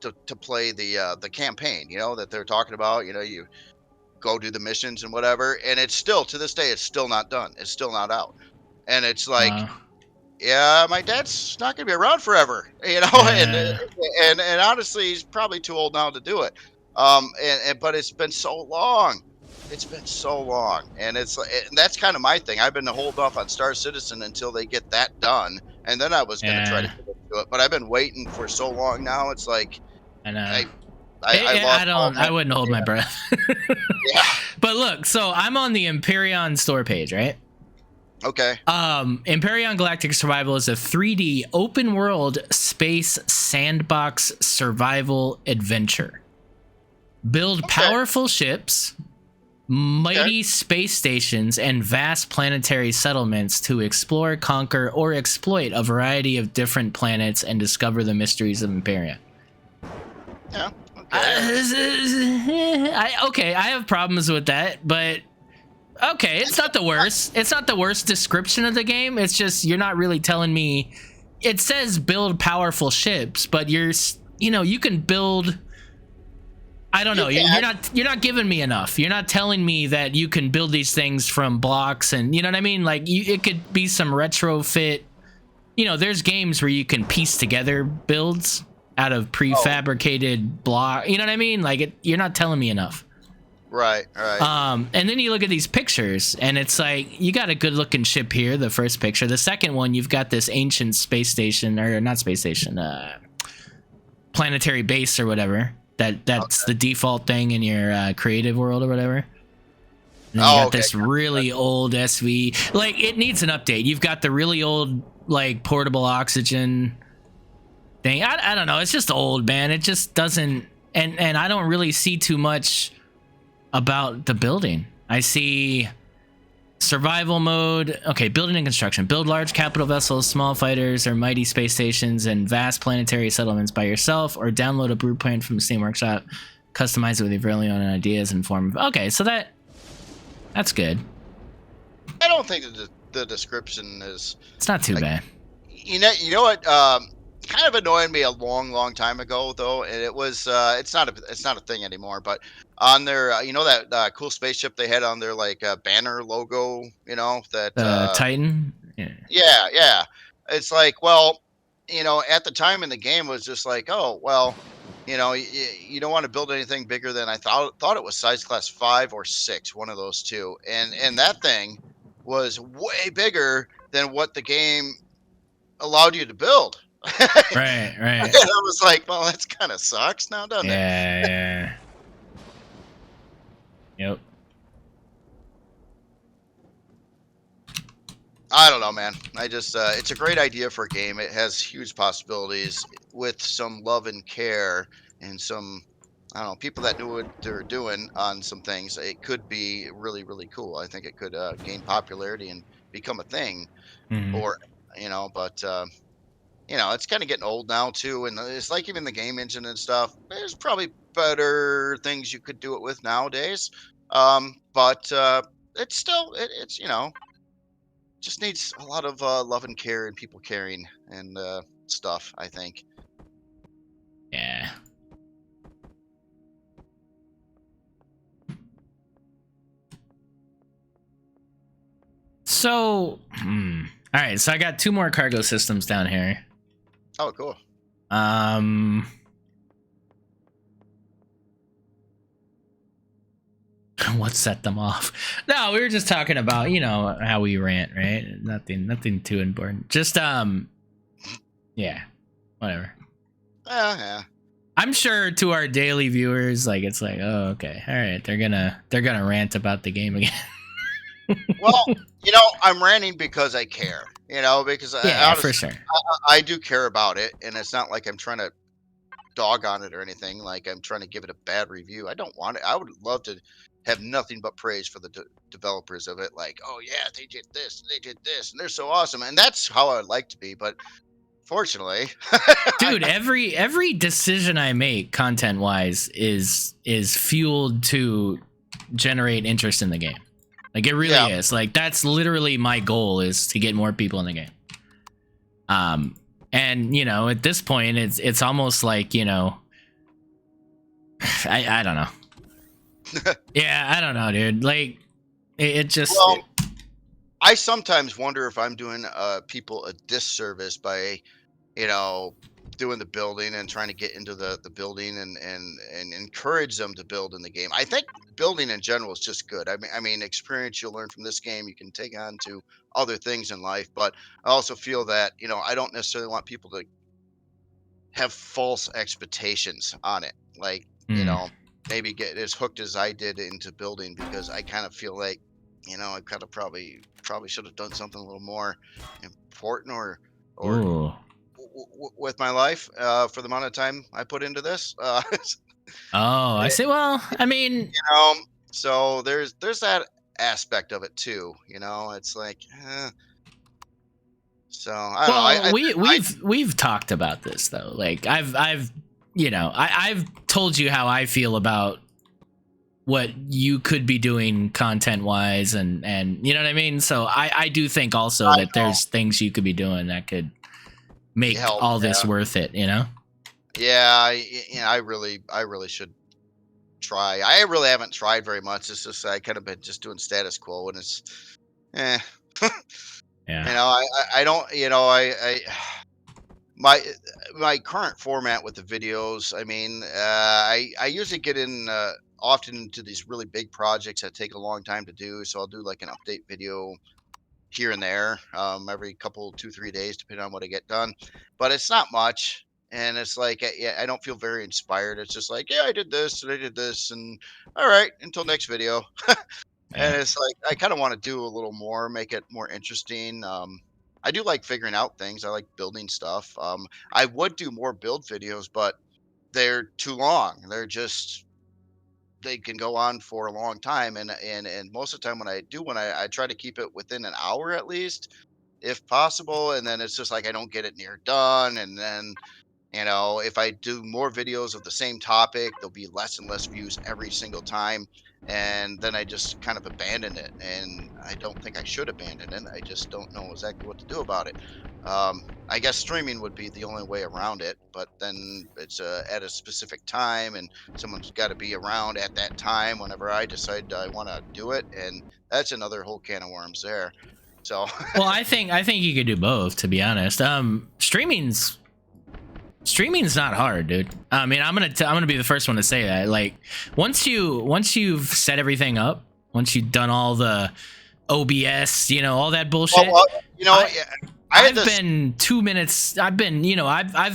to play the campaign, that they're talking about. You go do the missions and whatever, and it's still to this day, it's still not done. It's still not out, and it's like, Wow. yeah, my dad's not going to be around forever, Yeah. and honestly, he's probably too old now to do it. And but it's been so long. It's been so long, and and that's kind of my thing. I've been holding off on Star Citizen until they get that done, and then I was going to try to Yeah. get into it. But I've been waiting for so long now. It's like I know. I I I lost all don't. my I wouldn't hold my breath. yeah. But look, so I'm on the Empyrion store page, right? Okay. Empyrion Galactic Survival is a 3D open world space sandbox survival adventure. Build Okay. powerful ships, Okay. mighty space stations, and vast planetary settlements to explore, conquer, or exploit a variety of different planets and discover the mysteries of Empyrion. Yeah. Okay. Okay, I have problems with that, but okay, it's not the worst. It's not the worst description of the game. It's just you're not really telling me. It says build powerful ships, but you can build. I don't You know. You're can. not giving me enough. You're not telling me that you can build these things from blocks, and you know what I mean. Like it could be some retrofit. There's games where you can piece together builds out of Oh, prefabricated block. You know what I mean? Like you're not telling me enough. right. Right. And then you look at these pictures, and it's like you got a good looking ship here. The first picture, the second one, you've got this ancient space station, or not space station, planetary base or whatever. That's Okay. the default thing in your creative world or whatever. And then you Oh, got okay. this really old SV. Like it needs an update. You've got the really old like portable oxygen thing. I don't know. It's just old, man. It just doesn't. And I don't really see too much about the building. I see survival mode. Okay, building and construction. Build large capital vessels, small fighters, or mighty space stations, and vast planetary settlements by yourself, or download a blueprint from the Steam Workshop. Customize it with your very own ideas and form. Okay, so that's good. I don't think the description is It's not too like, bad. what kind of annoyed me a long time ago though, and it's not a thing anymore. But on their that cool spaceship they had on their like banner logo, that Titan. Yeah. yeah, it's like, well, at the time in the game it was just like, oh well, you don't want to build anything bigger than I thought it was size class 5 or 6, one of those two, and that thing was way bigger than what the game allowed you to build. And Right, right. I was like, well, that's kind of sucks now, doesn't it? Yeah. Yep. I don't know, man. It's a great idea for a game. It has huge possibilities with some love and care and some, I don't know, people that knew what they're doing on some things. It could be really, really cool. I think it could gain popularity and become a thing, Mhm. or, but, it's kind of getting old now too. And it's like even the game engine and stuff, there's probably better things you could do it with nowadays. But it's still, it's, just needs a lot of love and care and people caring and stuff, I think. Yeah. So, all right. So I got two more cargo systems down here. Oh, cool. Um, what set them off? No, we were just talking about how we rant, right? Nothing too important. Just yeah, whatever. Yeah. I'm sure to our daily viewers, like it's like, oh, okay, all right, they're gonna rant about the game again. Well, I'm ranting because I care. Because Yeah, for honestly, sure. I do care about it, and it's not like I'm trying to dog on it or anything. Like I'm trying to give it a bad review. I don't want it. I would love to have nothing but praise for the developers of it. Like, oh yeah, they did this, and they're so awesome. And that's how I would like to be. But fortunately, Dude, every decision I make content wise is fueled to generate interest in the game. Like it really yeah, is. Like that's literally my goal, is to get more people in the game. And at this point it's almost like, I don't know. Yeah, I don't know, dude. Like it just well, I sometimes wonder if I'm doing people a disservice by, you know, doing the building and trying to get into the building and encourage them to build in the game. I think building in general is just good. I mean, experience you'll learn from this game you can take on to other things in life. But I also feel that I don't necessarily want people to have false expectations on it. Like mm, maybe get as hooked as I did into building because I kind of feel like I kind of probably should have done something a little more important or ooh. with my life for the amount of time I put into this. Oh, I Eh, see. Well, I mean, know, so there's that aspect of it too. It's like, so I don't know. well, I we've talked about this though. Like I've I've told you how I feel about what you could be doing content wise, and you know what I mean. So I do think also I that know. there's things you could be doing that could make Help. all this worth it. Yeah. I really should try. I really haven't tried very much. It's just I kind of been just doing status quo, and it's, eh. Yeah. I don't. My my current format with the videos. I mean, I usually get in often into these really big projects that take a long time to do. So I'll do like an update video here and there, every couple, 2, 3 days, depending on what I get done. But it's not much. And it's like, yeah, I don't feel very inspired. It's just like, yeah, I did this and I did this. And all right, until next video. And Yeah. it's like, I kind of want to do a little more, make it more interesting. I do like figuring out things. I like building stuff. I would do more build videos, but they're too long. They can go on for a long time, and most of the time when I do I try to keep it within an hour at least, if possible, and then it's just like I don't get it near done, and then if I do more videos of the same topic, there'll be less and less views every single time. And then I just kind of abandon it. And I don't think I should abandon it. I just don't know exactly what to do about it. I guess streaming would be the only way around it, but then it's at a specific time, and someone's got to be around at that time whenever I decide I want to do it. And that's another whole can of worms there. So, Well, I think you could do both. To be honest, Streaming's not hard, dude. I mean, I'm gonna be the first one to say that. Like, once you've set everything up, once you've done all the OBS, all that bullshit. Yeah, I had I've been 2 minutes. I've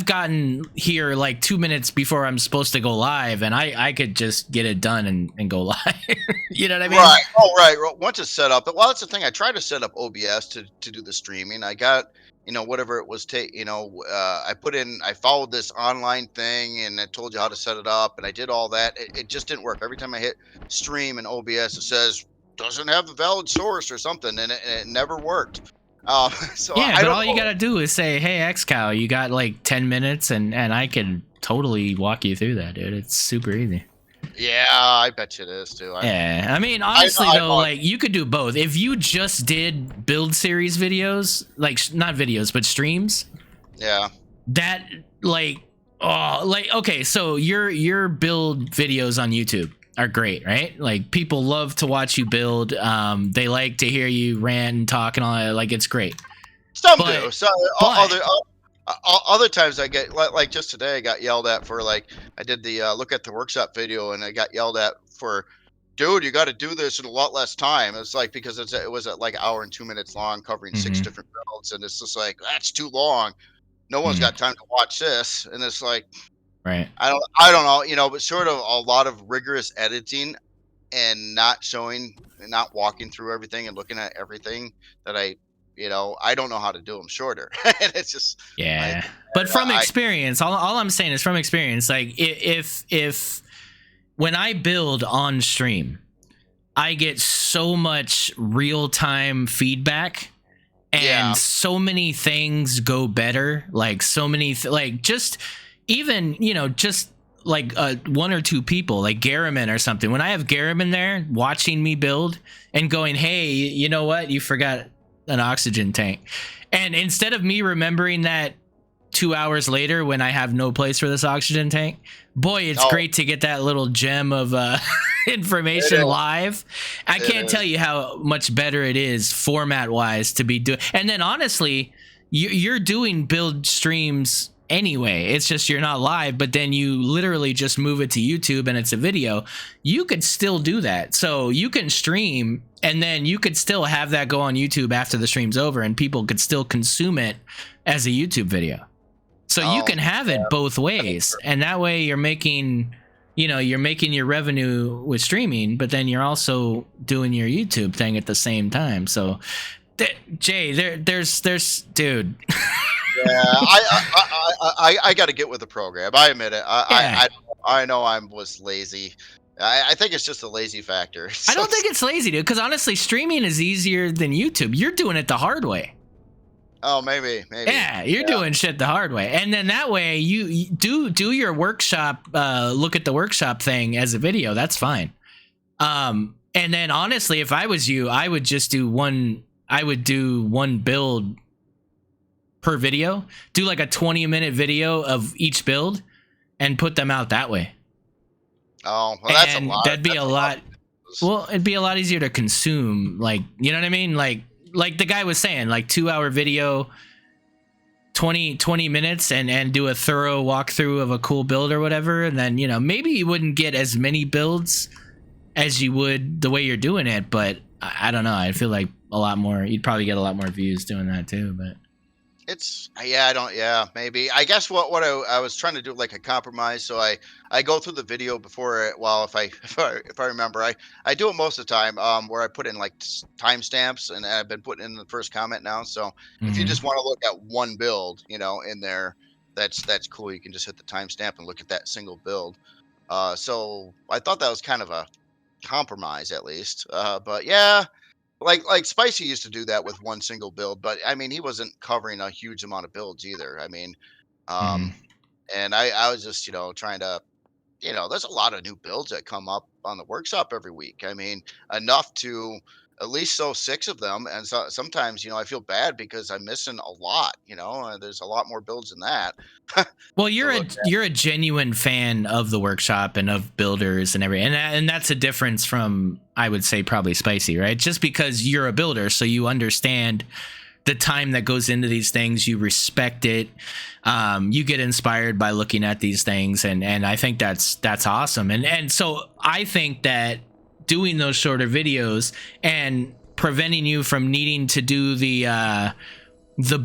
gotten here like 2 minutes before I'm supposed to go live, and I could just get it done and go live. You know what I mean? Right. Oh, right. Once it's set up, well, that's the thing. I tried to set up OBS to do the streaming. I got, whatever it was. I followed this online thing, and I told you how to set it up, and I did all that. It just didn't work. Every time I hit stream in OBS, it says doesn't have a valid source or something, and it never worked. So Yeah, I but don't all know. you gotta do is say, "Hey, XCow, you got like 10 minutes," and I can totally walk you through that, dude. It's super easy. Yeah, I bet you it is too. Yeah, I mean, honestly I though, like you could do both. If you just did build series videos, like not videos but streams, Yeah. that okay, so your build videos on YouTube are great, right? Like people love to watch you build. They like to hear you rant and talk and all that. Like it's great. Some But- do. So but- other times I get like just today I got yelled at for like I did the look at the workshop video and I got yelled at for, dude, you got to do this in a lot less time. It's like because it was at like hour and 2 minutes long, covering 6 Mhm. different builds, and it's just like that's too long. No one's Mhm. got time to watch this, and it's like Right. I don't know, but sort of a lot of rigorous editing and not walking through everything and looking at everything that I don't know how to do them shorter. And it's just Yeah, but from experience, all I'm saying is from experience. Like if when I build on stream, I get so much real time feedback, and Yeah. so many things go better. Like so many, like just even just like one or two people like Garriman or something. When I have Garriman there watching me build and going, "Hey, you know what? You forgot an oxygen tank," and instead of me remembering that 2 hours later when I have no place for this oxygen tank, boy, it's great to get that little gem of information live. I can't tell you how much better it is format wise to be doing. And then honestly, you're doing build streams anyway. It's just you're not live, but then you literally just move it to YouTube and it's a video. You could still do that. So you can stream and then you could still have that go on YouTube after the stream's over and people could still consume it as a YouTube video. So you can have it both ways. And that way you're making your revenue with streaming, but then you're also doing your YouTube thing at the same time. So Jay, there's dude. Yeah, I got to get with the program. I admit it. I know I was lazy. I think it's just a lazy factor. I don't think it's lazy, dude. Because honestly, streaming is easier than YouTube. You're doing it the hard way. Oh, maybe. Yeah, you're doing shit the hard way, and then that way you do your workshop. Look at the workshop thing as a video. That's fine. And then honestly, if I was you, I would just do one. I would do one build per video. Do like a 20-minute video of each build, and put them out that way. Oh, well, that's And a lot. that'd be a lot. Well, it'd be a lot easier to consume. Like, you know what I mean? Like the guy was saying, like 2-hour video, 20 minutes and do a thorough walkthrough of a cool build or whatever. And then, maybe you wouldn't get as many builds as you would the way you're doing it. But I don't know. I feel like you'd probably get a lot more views doing that too. But maybe. I guess what I was trying to do, like a compromise. So I go through the video before it. Well, if I remember, I do it most of the time. Where I put in like timestamps, and I've been putting in the first comment now. So if you just want to look at one build, in there, that's cool. You can just hit the timestamp and look at that single build. So I thought that was kind of a compromise, at least. But yeah. Like Spicy used to do that with one single build, but I mean he wasn't covering a huge amount of builds either. I mean, and I was just trying to, there's a lot of new builds that come up on the workshop every week. I mean, enough to at least sew 6 of them, and so sometimes I feel bad because I'm missing a lot. There's a lot more builds than that. Well, you're a genuine fan of the workshop and of builders and everything, and that's a difference from, I would say, probably Spicy, right? Just because you're a builder, so you understand the time that goes into these things. You respect it. You get inspired by looking at these things, and I think that's awesome. And so I think that doing those shorter videos and preventing you from needing to do the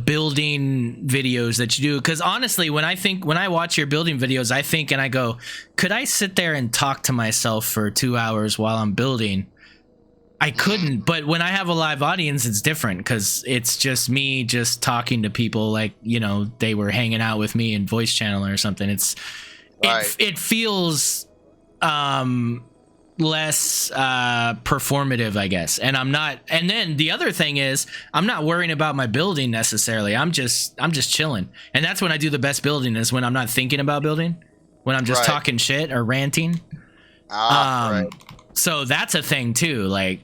building videos that you do, because honestly, when I watch your building videos, I think and I go, could I sit there and talk to myself for 2 hours while I'm building? I couldn't. But when I have a live audience, it's different, because it's just me just talking to people like, you know, they were hanging out with me in voice channel or something. Right. It feels less performative, I guess. And I'm not. And then the other thing is, I'm not worrying about my building necessarily. I'm just chilling. And that's when I do the best building, is when I'm not thinking about building, when I'm just Right. talking shit or ranting. Right. So that's a thing too. Like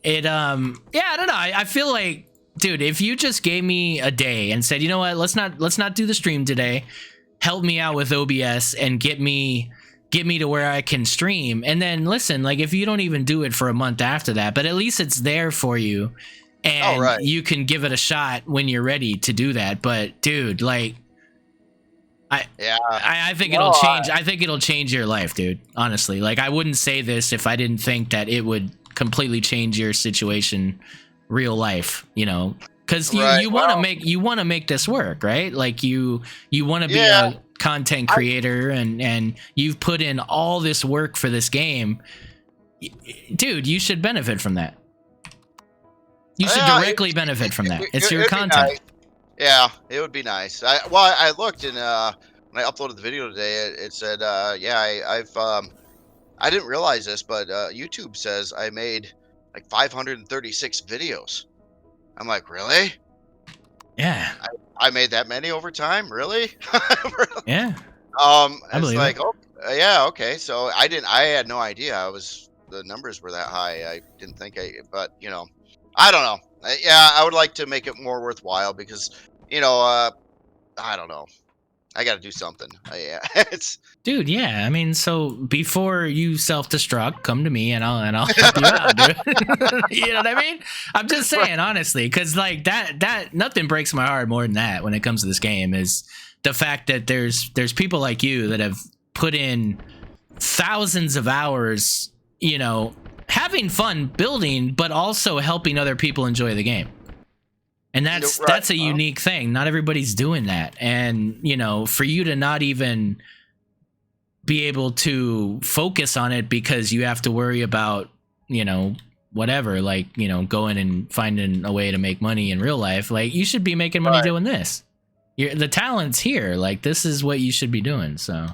it yeah, I don't know. I feel like, dude, if you just gave me a day and said, you know what, let's not do the stream today, help me out with OBS and get me to where I can stream, and then listen, like, if you don't even do it for a month after that, but at least it's there for you, Oh, and right. you can give it a shot when you're ready to do that. But dude, like, Yeah. I think No, it'll change. I think it'll change your life, dude. Honestly, like, I wouldn't say this if I didn't think that it would completely change your situation, real life. You know, because Right. you want to make this work, right? Like you want to be Yeah. a content creator, and you've put in all this work for this game, dude. You should benefit from that. You should Yeah, directly benefit from that. It's your it'd be content. nice. Yeah, it would be nice. I looked, and when I uploaded the video today, it said yeah, I didn't realize this, but YouTube says I made like 536 videos. I'm like, really? Yeah, I made that many over time? Really? yeah, I It's believe it. like, oh, yeah, okay. So I had no idea the numbers were that high. I didn't think but I don't know. Yeah, I would like to make it more worthwhile because, you know, I don't know. I got to do something. Yeah, it's Dude, yeah. I mean, so before you self-destruct, come to me and I'll help you out, dude. You know what I mean? I'm just saying, honestly, because like that nothing breaks my heart more than that when it comes to this game, is the fact that there's people like you that have put in thousands of hours, you know, having fun building, but also helping other people enjoy the game. And right. that's a unique thing. Not everybody's doing that. And, you know, for you to not even be able to focus on it because you have to worry about, you know, whatever, like, you know, going and finding a way to make money in real life, like, you should be making money Right. doing this. The talent's here. Like, this is what you should be doing. So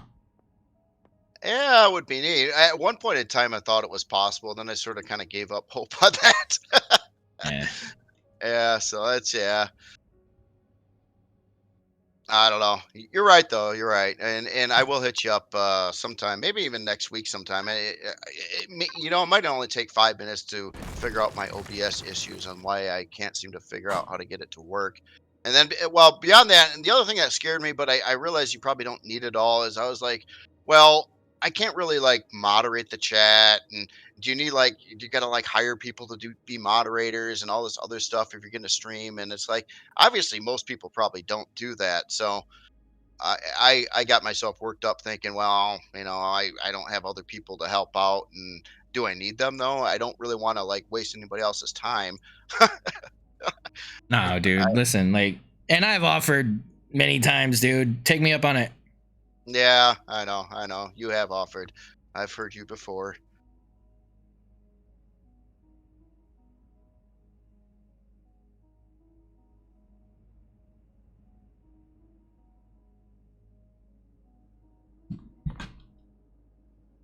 Yeah, it would be neat. At one point in time, I thought it was possible. Then I sort of kind of gave up hope on that. yeah. Yeah, so yeah. I don't know. You're right, though. You're right, and I will hit you up sometime, maybe even next week sometime. It might only take 5 minutes to figure out my OBS issues and why I can't seem to figure out how to get it to work. And then, well, beyond that, and the other thing that scared me, but I realized you probably don't need it all, is I was like, well, I can't really like moderate the chat, and do you need like you got to like hire people to be moderators and all this other stuff if you're going to stream? And it's like, obviously most people probably don't do that. So I got myself worked up thinking, well, I don't have other people to help out, and do I need them though? I don't really want to like waste anybody else's time. No, I, dude, listen, like, and I've offered many times, dude. Take me up on it. yeah, I know. You have offered. I've heard you before.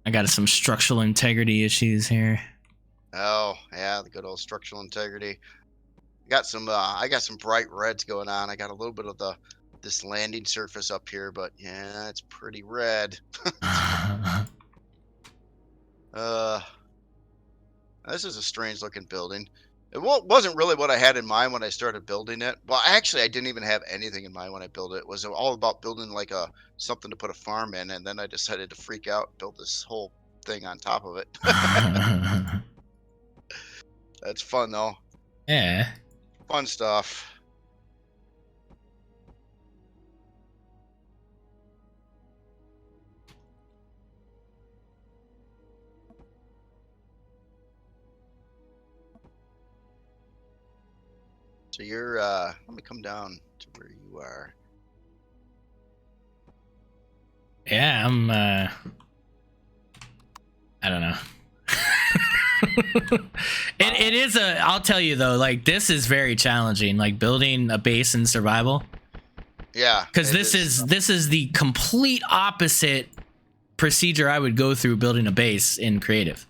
I got some structural integrity issues here. Oh yeah, the good old structural integrity. Got some. I got some bright reds going on. I got a little bit of this landing surface up here, but yeah, it's pretty red. Uh, this is a strange looking building. It wasn't really what I had in mind when I started building it. Well, actually, I didn't even have anything in mind when I built it. It was all about building like something to put a farm in, and then I decided to freak out and build this whole thing on top of it. That's fun though. Yeah. Fun stuff. So you're let me come down to where you are. Yeah, I don't know. It is I'll tell you though, like this is very challenging, like building a base in survival. Yeah, Because it this is the complete opposite procedure I would go through building a base in creative.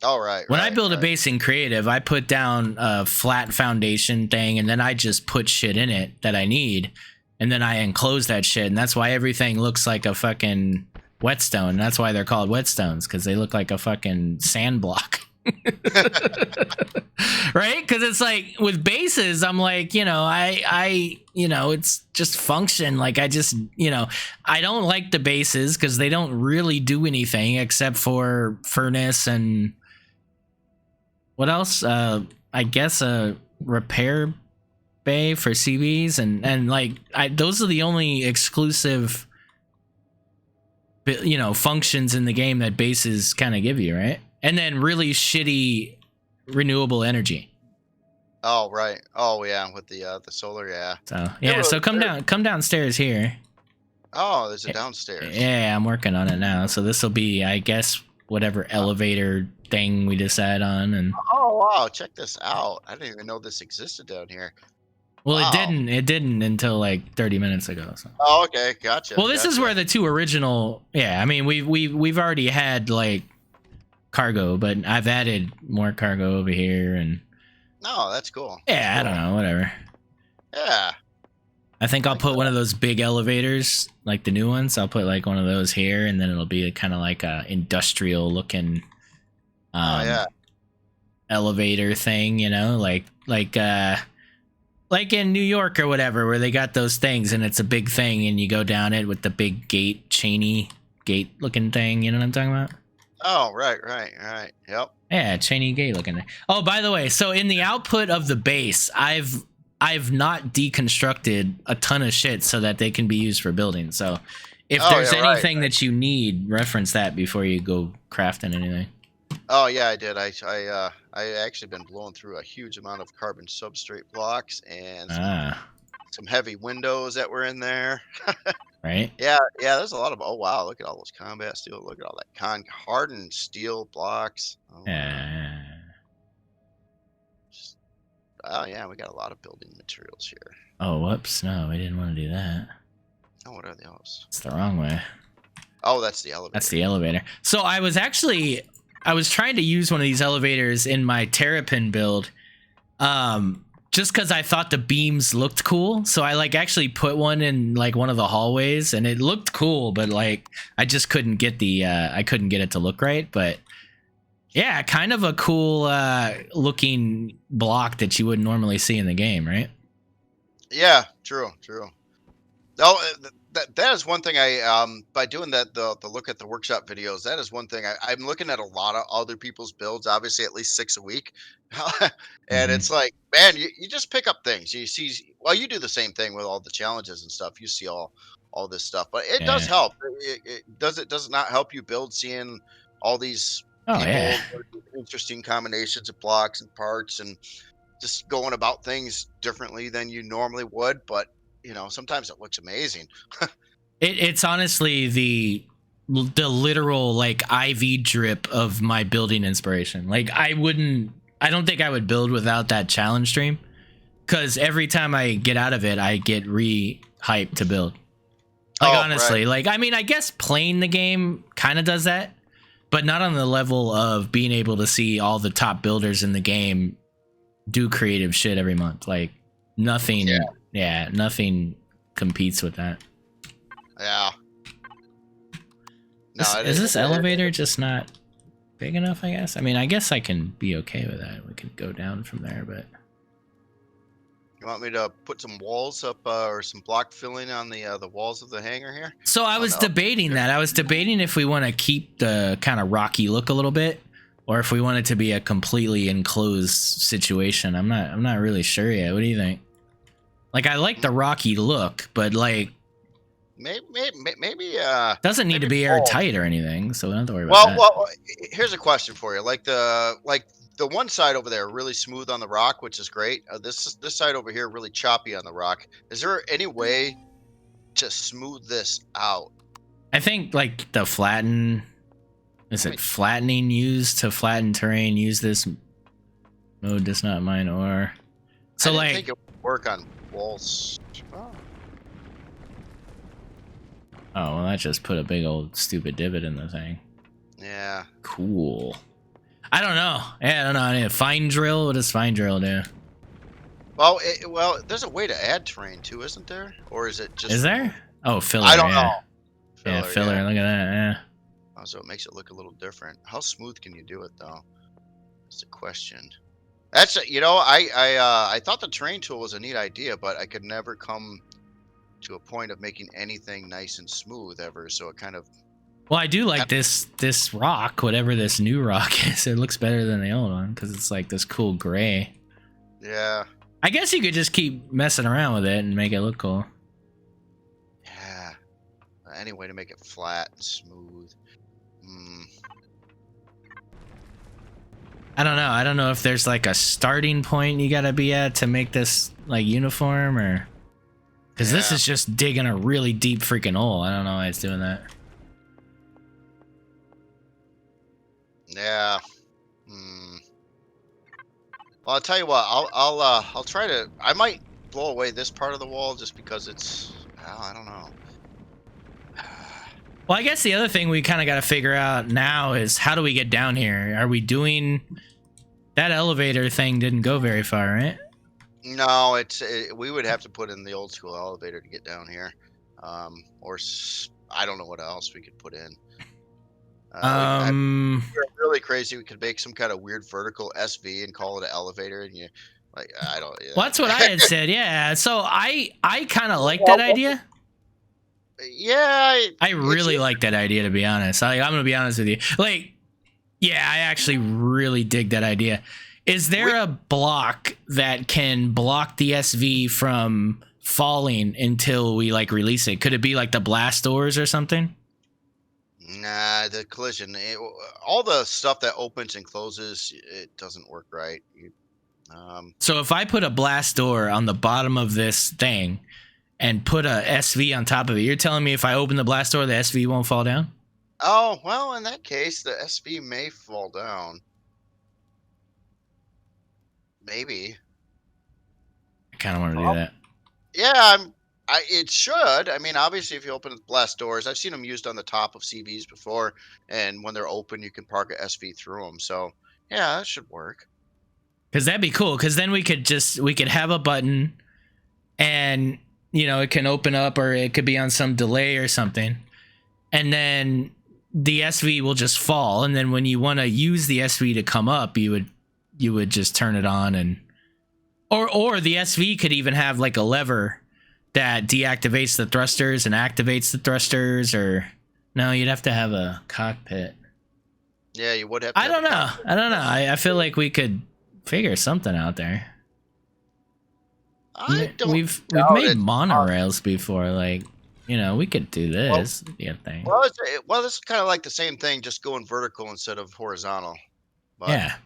Oh, right, When I right, build a right. base in creative, I put down a flat foundation thing and then I just put shit in it that I need. And then I enclose that shit. And that's why everything looks like a fucking whetstone. That's why they're called whetstones, because they look like a fucking sand block. Right? Because it's like with bases, I'm like, it's just function. Like I just, I don't like the bases because they don't really do anything except for furnace and what else? I guess a repair bay for CVs and like those are the only exclusive functions in the game that bases kind of give you, right? And then really shitty renewable energy. Oh, right. Oh, yeah, with the solar, yeah. So yeah, so come downstairs here. Oh, there's a downstairs. Yeah, I'm working on it now. So this will be, I guess, whatever elevator thing we decide on. And oh wow, check this out. I didn't even know this existed down here. well, Wow. it didn't until like 30 minutes ago. So. Oh, okay, gotcha. Well, this is where the two original. Yeah, I mean we've already had like cargo, but I've added more cargo over here, and no, that's cool. yeah, I don't know, whatever. Yeah. I think I'll put one of those big elevators, like the new ones. I'll put like one of those here, and then it'll be kind of like a industrial looking, elevator thing, like in New York or whatever, where they got those things, and it's a big thing, and you go down it with the big chainy gate looking thing. You know what I'm talking about? Oh, right. Yep. Yeah, chainy gate looking thing. Oh, by the way, so in the output of the base, I've not deconstructed a ton of shit so that they can be used for building. So if there's anything that you need, reference that before you go crafting anything. Oh yeah, I did. I actually been blowing through a huge amount of carbon substrate blocks and some heavy windows that were in there. Right? Yeah, there's a lot of, oh wow, look at all those combat steel. Look at all that hardened steel blocks. Oh, Yeah. oh yeah, we got a lot of building materials here. Oh, whoops. No, we didn't want to do that. Oh, what are those? It's the wrong way. Oh, that's the elevator. That's the elevator. So I was trying to use one of these elevators in my Terrapin build, just because I thought the beams looked cool. So I like actually put one in like one of the hallways, and it looked cool, but like I just couldn't get I couldn't get it to look right. But yeah, kind of a cool looking block that you wouldn't normally see in the game, right? Yeah, true. Oh, that is one thing I by doing that the look at the workshop videos, that is one thing I'm looking at a lot of other people's builds, obviously at least 6 a week. And it's like, man, you just pick up things. You see, well, you do the same thing with all the challenges and stuff. You see all this stuff, but it does help. Does it not help you build, seeing all these people, interesting combinations of blocks and parts, and just going about things differently than you normally would, but sometimes it looks amazing. It's honestly the literal like IV drip of my building inspiration. Like I don't think I would build without that challenge stream, because every time I get out of it, I get re-hyped to build. Like honestly, like I mean, I guess playing the game kind of does that, but not on the level of being able to see all the top builders in the game do creative shit every month. Like nothing. Yeah, nothing competes with that. Yeah. No, is this elevator just not big enough, I guess? I mean, I guess I can be okay with that. We can go down from there, but... You want me to put some walls up or some block filling on the walls of the hangar here? So I was debating that. I was debating if we want to keep the kind of rocky look a little bit, or if we want it to be a completely enclosed situation. I'm not really sure yet. What do you think? Like, I like the rocky look, but like maybe doesn't need to be airtight or anything, so we don't have to worry about that. Well, here's a question for you. Like the the one side over there really smooth on the rock, which is great. This side over here really choppy on the rock. Is there any way to smooth this out? I think like the flatten. Is I it mean, flattening used to flatten terrain? Use this mode does not mine or. I So didn't think like, it would work on walls. Oh, oh well, that just put a big old stupid divot in the thing. yeah. Cool. I don't know. Yeah, I don't know. I need a fine drill. What does fine drill do? Well, there's a way to add terrain too, isn't there? Or is it just Is remove? there? Oh, filler. I don't know. Yeah, yeah, Filler, filler. yeah. Look at that. Yeah. Oh, so it makes it look a little different. How smooth can you do it though? That's the question. I thought the terrain tool was a neat idea, but I could never come to a point of making anything nice and smooth ever. So it kind of, Well, I do like kind this rock, whatever this new rock is. It looks better than the old one because it's like this cool gray. yeah, I guess you could just keep messing around with it and make it look cool. yeah. Any way to make it flat and smooth. Hmm. I don't know. I don't know if there's like a starting point you gotta be at to make this like uniform or because this Yeah, is just digging a really deep freaking hole. I don't know why it's doing that. yeah. Hmm. Well, I'll tell you what. I'll try to. I might blow away this part of the wall just because it's. Well, I don't know. Well, I guess the other thing we kind of got to figure out now is how do we get down here? Are we doing that elevator thing? Didn't go very far, right? No, we would have to put in the old school elevator to get down here, I don't know what else we could put in. If we're really crazy, we could make some kind of weird vertical SV and call it an elevator, and you like I don't. Well, that's what I Yeah, had said. Yeah. So I kind of like that idea. yeah. I It's really like that idea, to be honest. I'm gonna be honest with you. Like, yeah, I actually really dig that idea. Is there a block that can block the SV from falling until we like release it? Could it be like the blast doors or something? nah the collision. All the stuff that opens and closes, it doesn't work right. So if I put a blast door on the bottom of this thing and put a SV on top of it, you're telling me if I open the blast door, the SV won't fall down? Oh well, in that case, the SV may fall down. Maybe. I kind of want to do Well, that. yeah, it should. I mean, obviously, if you open the blast doors, I've seen them used on the top of CVs before, and when they're open, you can park a SV through them. So, yeah, that should work. Because that'd be cool. Because then we could have a button, and it can open up, or it could be on some delay or something, and then the SV will just fall. And then when you want to use the SV to come up, you would just turn it on, and or the SV could even have like a lever that deactivates the thrusters and activates the thrusters. Or no, you'd have to have a cockpit. Yeah, you would have to I have don't a know. I don't know. I feel like we could figure something out there. I don't We've doubt made it. monorails before. Like, we could do Well, this. Yeah, thing. this is kind of like the same thing, just going vertical instead of horizontal. But Yeah.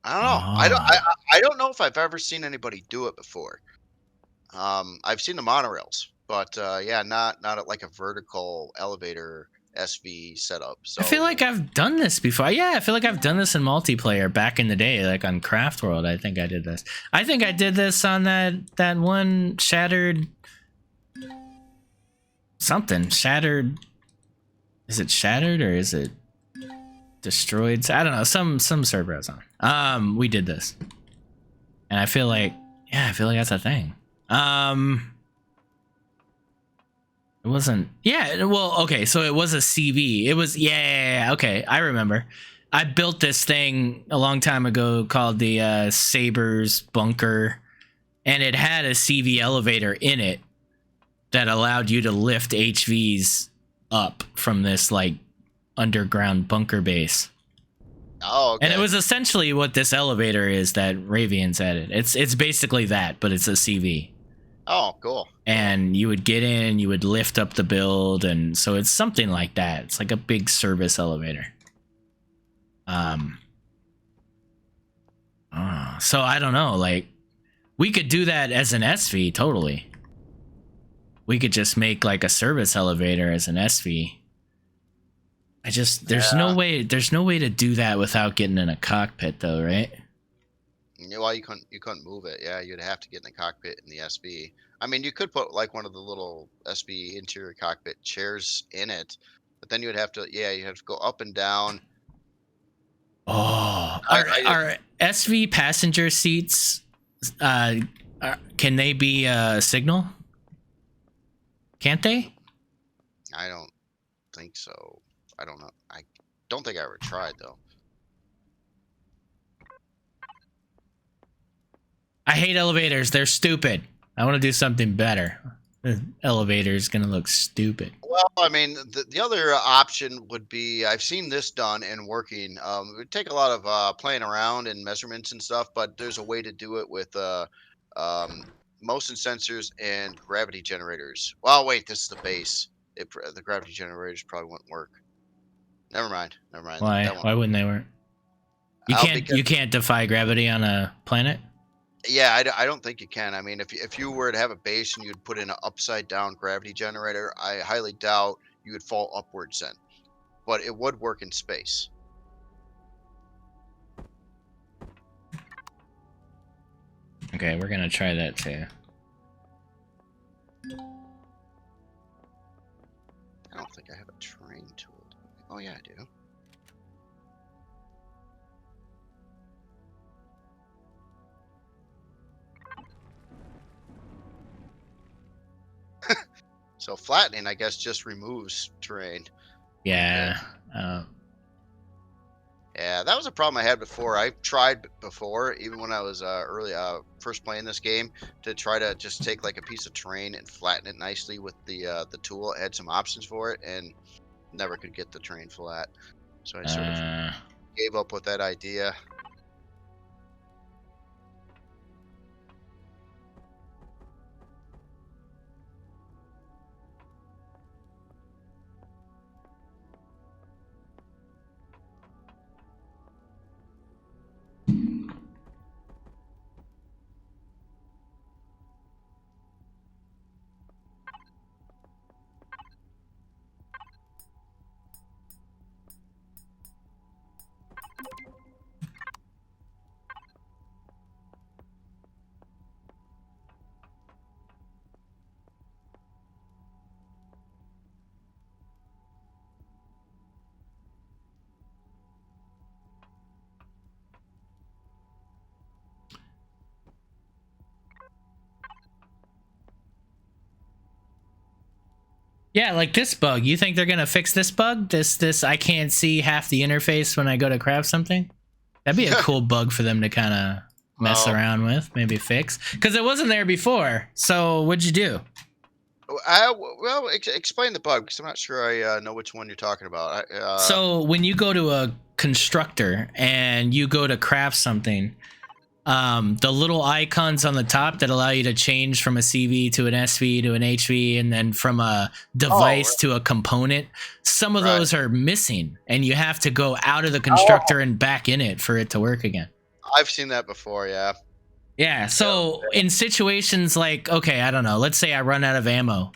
I don't know. Ah. I don't know if I've ever seen anybody do it before. I've seen the monorails, but yeah, not at like a vertical elevator SV setup. I feel So like I've done this before. Yeah, I feel like I've done this in multiplayer back in the day, like on Craft World. I think I did this. I think I did this on that one shattered something. Shattered. Is it shattered or is it destroyed? I don't know. Some server I was on. We did this, and I feel like that's a thing. It wasn't. Yeah. Well, okay. So it was a CV. It was. Yeah. Okay. I remember. I built this thing a long time ago called the Sabers Bunker, and it had a CV elevator in it that allowed you to lift HVs up from this like underground bunker base. oh, And it okay. was essentially what this elevator is that Ravian's added. It's basically that, but it's a CV. Oh, cool. And you would get in, you would lift up the build, and so it's something like that. It's like a big service elevator. So I don't know. Like, we could do that as an SV totally. We could just make like a service elevator as an SV. There's no way to do that without getting in a cockpit though, right? Yeah, well, you couldn't move it. Yeah, you'd have to get in the cockpit in the SB. I mean, you could put like one of the little SB interior cockpit chairs in it, but then you have to go up and down. Oh, I just are SV passenger seats? Can they be signal? Can't they? I don't think so. I don't know. I don't think I ever tried though. I hate elevators. They're stupid. I want to do something better. The elevator is gonna look stupid. Well, I mean, the other option would be I've seen this done and working. It would take a lot of playing around and measurements and stuff, but there's a way to do it with um, motion sensors and gravity generators. Well, wait, this is the base. The gravity generators probably wouldn't work. Never mind. Never mind. Why? That one. Why wouldn't they work? Because You can't defy gravity on a planet. yeah, I don't think you can. I mean, if you were to have a base and you'd put in an upside down gravity generator, I highly doubt you would fall upwards then. But it would work in space. Okay, we're gonna try that too. I don't think I have a train tool. Oh yeah, I do. So flattening, I guess, just removes terrain. Yeah. Yeah, that was a problem I had before. I tried before, even when I was first playing this game, to try to just take like a piece of terrain and flatten it nicely with the tool. It had some options for it, and never could get the terrain flat. So I sort of gave up with that idea. Yeah, like this bug. You think they're gonna fix this bug? This I can't see half the interface when I go to craft something. That'd be a cool bug for them to kind of mess around with, maybe fix, because it wasn't there before. So what'd you do? Well, explain the bug because I'm not sure I know which one you're talking about. So when you go to a constructor and you go to craft something, the little icons on the top that allow you to change from a CV to an SV to an HV and then from a device to a component, some of those are missing and you have to go out of the constructor and back in it for it to work again. I've seen that before, yeah. Yeah, so in situations like, okay, I don't know, let's say I run out of ammo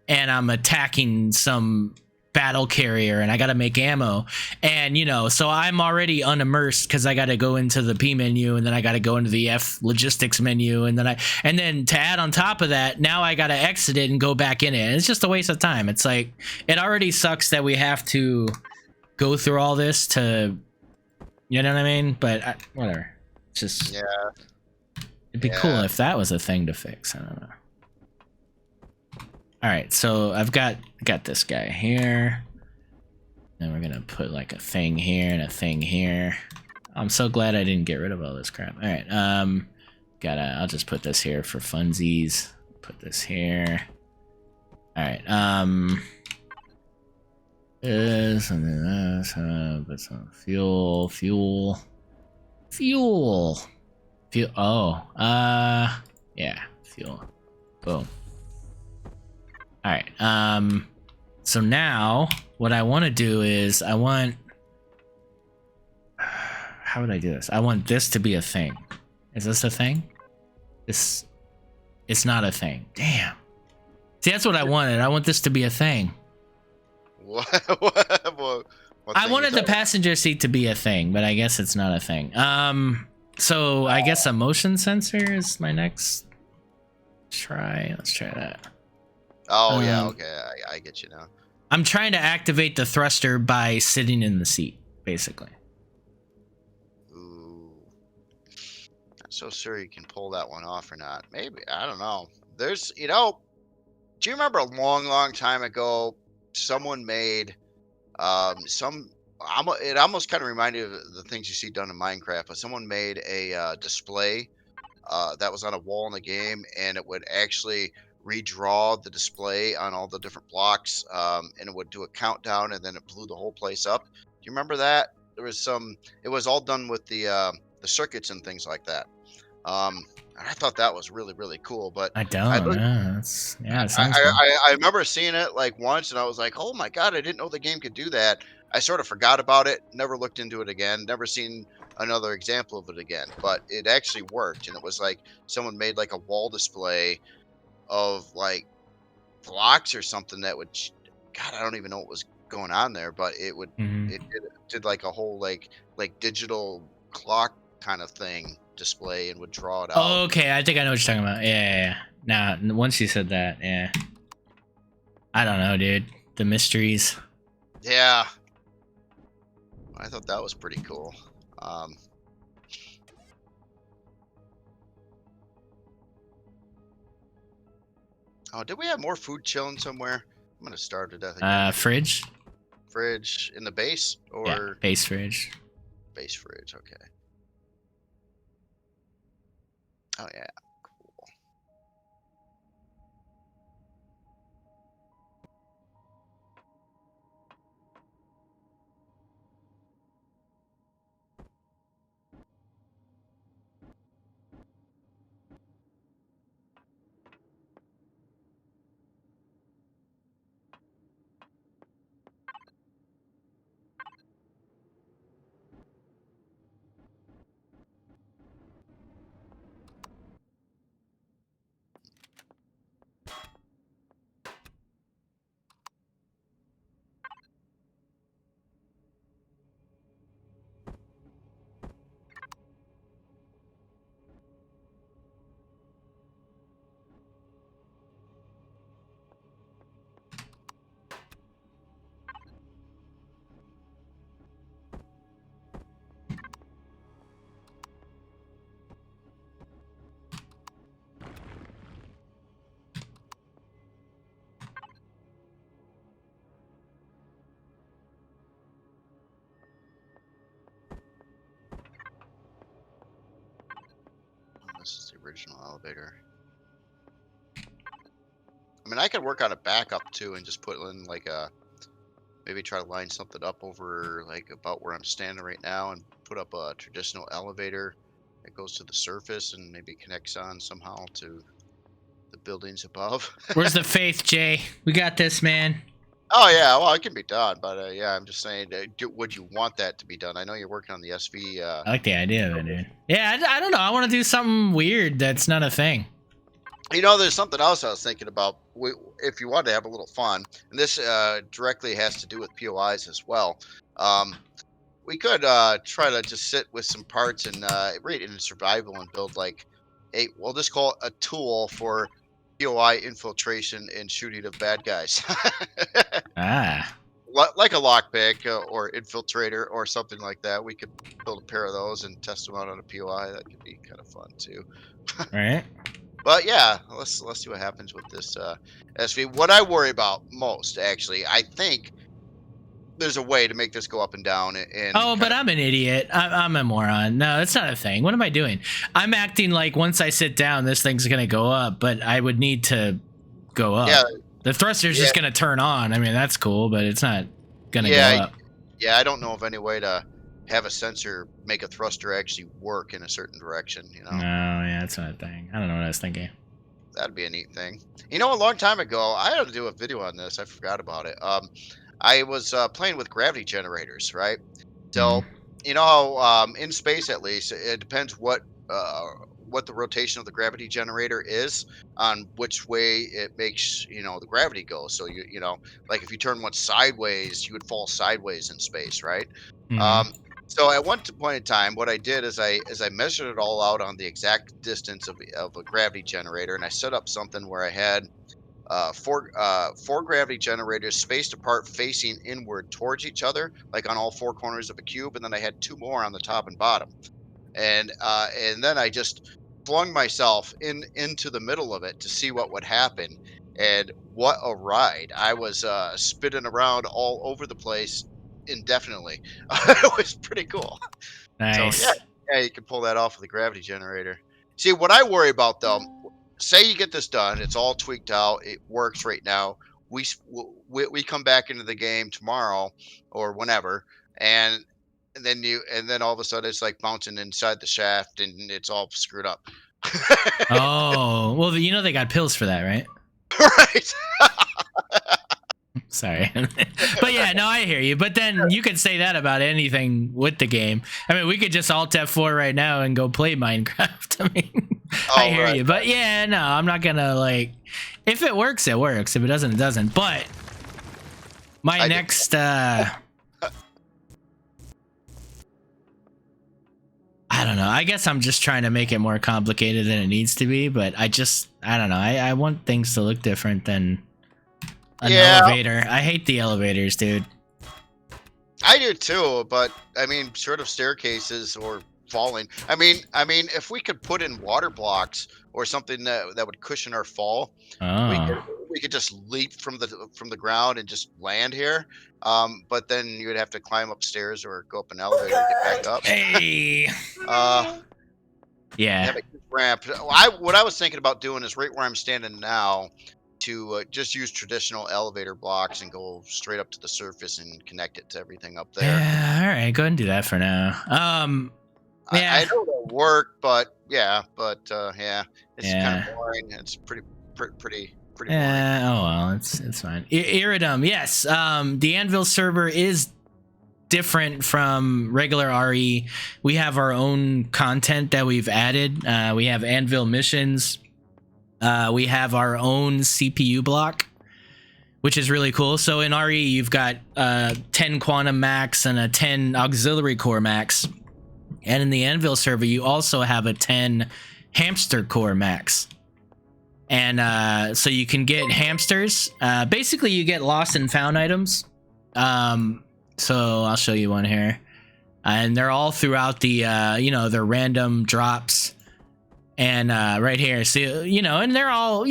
and I'm attacking some battle carrier and I got to make ammo, and so I'm already unimmersed because I got to go into the P menu and then I got to go into the F logistics menu and then to add on top of that, now I got to exit it and go back in it, and it's just a waste of time. It's like, it already sucks that we have to go through all this to, you know what I mean? But whatever, it's just, it'd be cool if that was a thing to fix. I don't know. All right, so I've got this guy here. Then we're gonna put like a thing here and a thing here. I'm so glad I didn't get rid of all this crap. All right, I'll just put this here for funsies. Put this here. All right, this and then this. Put some fuel. Oh, yeah, fuel. Boom. All right. So now what I want to do is how would I do this? I want this to be a thing. Is this a thing? This it's not a thing. Damn. See, that's what I wanted. I want this to be a thing. What? What I thing you wanted the talking passenger seat to be a thing, but I guess it's not a thing. So I guess a motion sensor is my next try. Let's try that. Oh yeah, Um, okay, I get you now. I'm trying to activate the thruster by sitting in the seat, basically. Ooh, not so sure you can pull that one off or not. Maybe, I don't know. There's, do you remember a long, long time ago, someone made some. It almost kind of reminded you of the things you see done in Minecraft, but someone made a display that was on a wall in the game, and it would actually redraw the display on all the different blocks, and it would do a countdown, and then it blew the whole place up. Do you remember that? There was some. It was all done with the circuits and things like that. Um, I thought that was really really cool. But I I don't looked. know. Yeah, it sounds cool. I remember seeing it like once, and I was like, "Oh my god, I didn't know the game could do that." I sort of forgot about it, never looked into it again, never seen another example of it again. But it actually worked, and it was like someone made like a wall display of like blocks or something that would. God, I don't even know what was going on there, but Hmm. it did like a whole like digital clock kind of thing display and would draw it out. Okay, I think I know what you're talking about. Yeah. Now, once you said that, yeah. I don't know, dude. The mysteries. Yeah, I thought that was pretty cool. Um, Oh, did we have more food chilling somewhere? I'm gonna starve to death again. Maybe Fridge. fridge in the base Yeah, or base fridge. base fridge. Okay. Oh yeah. Oh, this is the original elevator. I mean, I could work on a backup too and just put in like a maybe try to line something up over like about where I'm standing right now and put up a traditional elevator that goes to the surface and maybe connects on somehow to the buildings above. Where's the faith, Jay? We got this, man. Oh yeah, well it can be done, but yeah, I'm just saying, would you want that to be done? I know you're working on the SV. I like the idea of it, dude. Yeah, I don't know. I want to do something weird that's not a thing. There's something else I was thinking about. If you want to have a little fun, and this directly has to do with POIs as well. Um, we could try to just sit with some parts and rate it in survival and build like we'll just call it a tool for POI infiltration and shooting of bad guys. Ah, Like a lockpick or infiltrator or something like that. We could build a pair of those and test them out on a POI. That could be kind of fun too. right. But yeah, let's see what happens with this SV. What I worry about most, actually, I think there's a way to make this go up and down and Oh, kind but of. I'm an idiot. I'm a moron. No, that's not a thing. What am I doing? I'm acting like once I sit down, this thing's gonna go up, but I would need to go Yeah, up. The thruster's yeah, just gonna turn on. I mean, that's cool, but it's not gonna go yeah, up. yeah. I don't know of any way to have a sensor make a thruster actually work in a certain direction. No, yeah, that's not a thing. I don't know what I was thinking. That'd be a neat thing. A long time ago, I had to do a video on this. I forgot about it. I was playing with gravity generators, right? Hmm. So, you know how in space, at least, it depends what what the rotation of the gravity generator is on which way it makes the gravity go. So like if you turn one sideways, you would fall sideways in space, right? Hmm. Um, so at one point in time, what I did is I measured it all out on the exact distance of a gravity generator, and I set up something where I had four gravity generators spaced apart facing inward towards each other, like on all four corners of a cube, and then I had two more on the top and bottom. And then I just flung myself into the middle of it to see what would happen. And what a ride. I was spinning around all over the place indefinitely. It was pretty cool. So yeah, Nice. yeah, you can pull that off with a gravity generator. See, what I worry about though, say you get this done, it's all tweaked out, it works right now. We come back into the game tomorrow or whenever, and and then all of a sudden it's like bouncing inside the shaft and it's all screwed up. Oh, well, they got pills for that, right? Right. Sorry. But yeah, no, I hear you. But then you could say that about anything with the game. I mean, we could just alt F4 right now and go play Minecraft. I mean, I Oh, hear right. you. But yeah, no, I'm not gonna if it works, it works. If it doesn't, it doesn't. But my I do. next I don't know. I guess I'm just trying to make it more complicated than it needs to be, but I don't know. I want things to look different than an Yeah, elevator. I hate the elevators, dude. I do too, but I mean, short of staircases or falling. I mean, if we could put in water blocks or something that would cushion our fall, we could Oh. we could just leap from the ground and just land here. But then you would have to climb upstairs or go up an elevator to get back up. Hey. Uh, Yeah. have a huge ramp. What I was thinking about doing is right where I'm standing now to just use traditional elevator blocks and go straight up to the surface and connect it to everything up there. Yeah, all right, go ahead and do that for now. I Yeah. know it'll work, but yeah, yeah, it's kind of Yeah. boring. It's pretty boring. Oh well, it's fine. Iridum, yes. The Anvil server is different from regular RE. We have our own content that we've added. We have Anvil missions. We have our own CPU block, which is really cool. So in RE, you've got 10 quantum max and a 10 auxiliary core max. And in the Anvil server, you also have a 10 hamster core max. And so you can get hamsters. Basically, you get lost and found items. So I'll show you one here. And they're all throughout the, they're random drops. And right here, so and they're all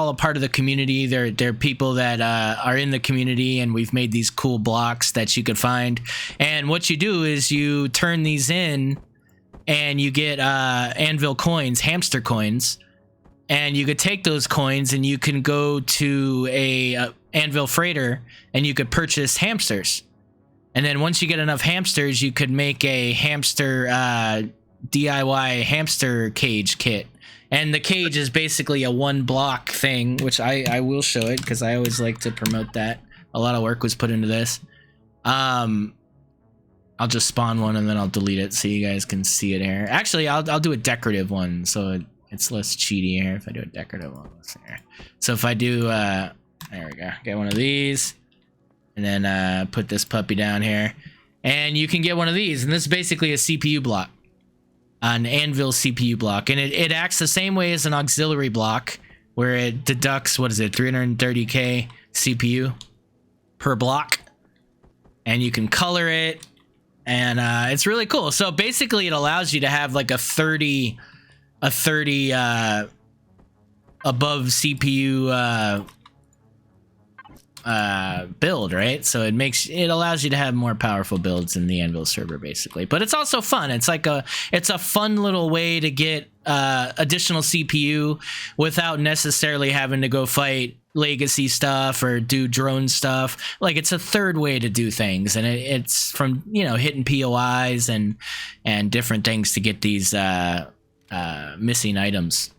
a part of the community. They're people that are in the community, and we've made these cool blocks that you could find. And what you do is you turn these in, and you get Anvil coins, hamster coins, and you could take those coins and you can go to a Anvil freighter and you could purchase hamsters. And then once you get enough hamsters, you could make a hamster DIY hamster cage kit. And the cage is basically a one block thing, which I will show it because I always like to promote that. A lot of work was put into this. I'll just spawn one and then I'll delete it so you guys can see it here. Actually, I'll do a decorative one so it's less cheaty here if I do a decorative one. Here. So if I do, there we go. Get one of these and then put this puppy down here. And you can get one of these. And this is basically a CPU block. An Anvil CPU block. And it acts the same way as an auxiliary block where it deducts, 330k CPU per block. And you can color it. And it's really cool. So basically it allows you to have like a 30 above CPU build, right? So it allows you to have more powerful builds in the Anvil server, basically. But it's also fun. It's a fun little way to get additional CPU without necessarily having to go fight legacy stuff or do drone stuff. Like, it's a third way to do things, and it's from hitting POIs and different things to get these missing items,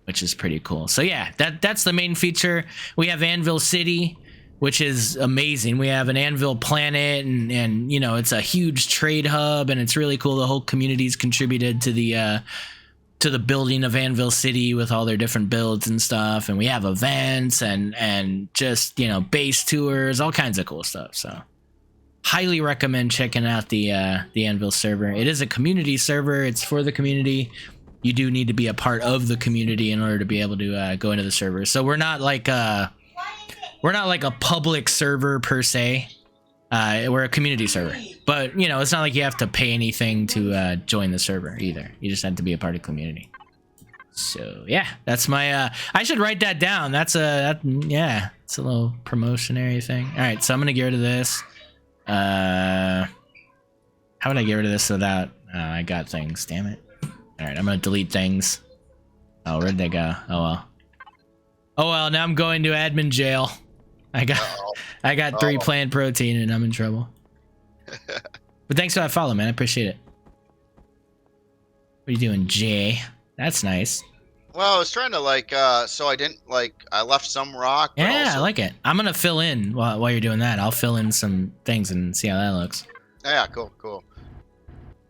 which is pretty cool. So yeah, that's the main feature. We have Anvil City, which is amazing. We have an Anvil planet, and it's a huge trade hub, and it's really cool. The whole community's contributed to to the building of Anvil City with all their different builds and stuff, and we have events and just, you know, base tours, all kinds of cool stuff. So highly recommend checking out the Anvil server. It is a community server. It's for the community. You do need to be a part of the community in order to be able to go into the server. So we're not like a public server per se. We're a community server, but you know, it's not like you have to pay anything to join the server either. You just have to be a part of the community. So yeah, that's my. I should write that down. That's yeah, it's a little promotionary thing. All right, so I'm gonna get rid of this. How would I get rid of this without? I got things. Damn it. All right, I'm gonna delete things. Oh, where'd they go? Oh well. Oh well. Now I'm going to admin jail. I got 3 plant protein and I'm in trouble. But thanks for that follow, man. I appreciate it. What are you doing, Jay? That's nice. Well, I was trying to like, so I didn't like, I left some rock. But Yeah, also, I like it. I'm gonna fill in while you're doing that. I'll fill in some things and see how that looks. Yeah, cool.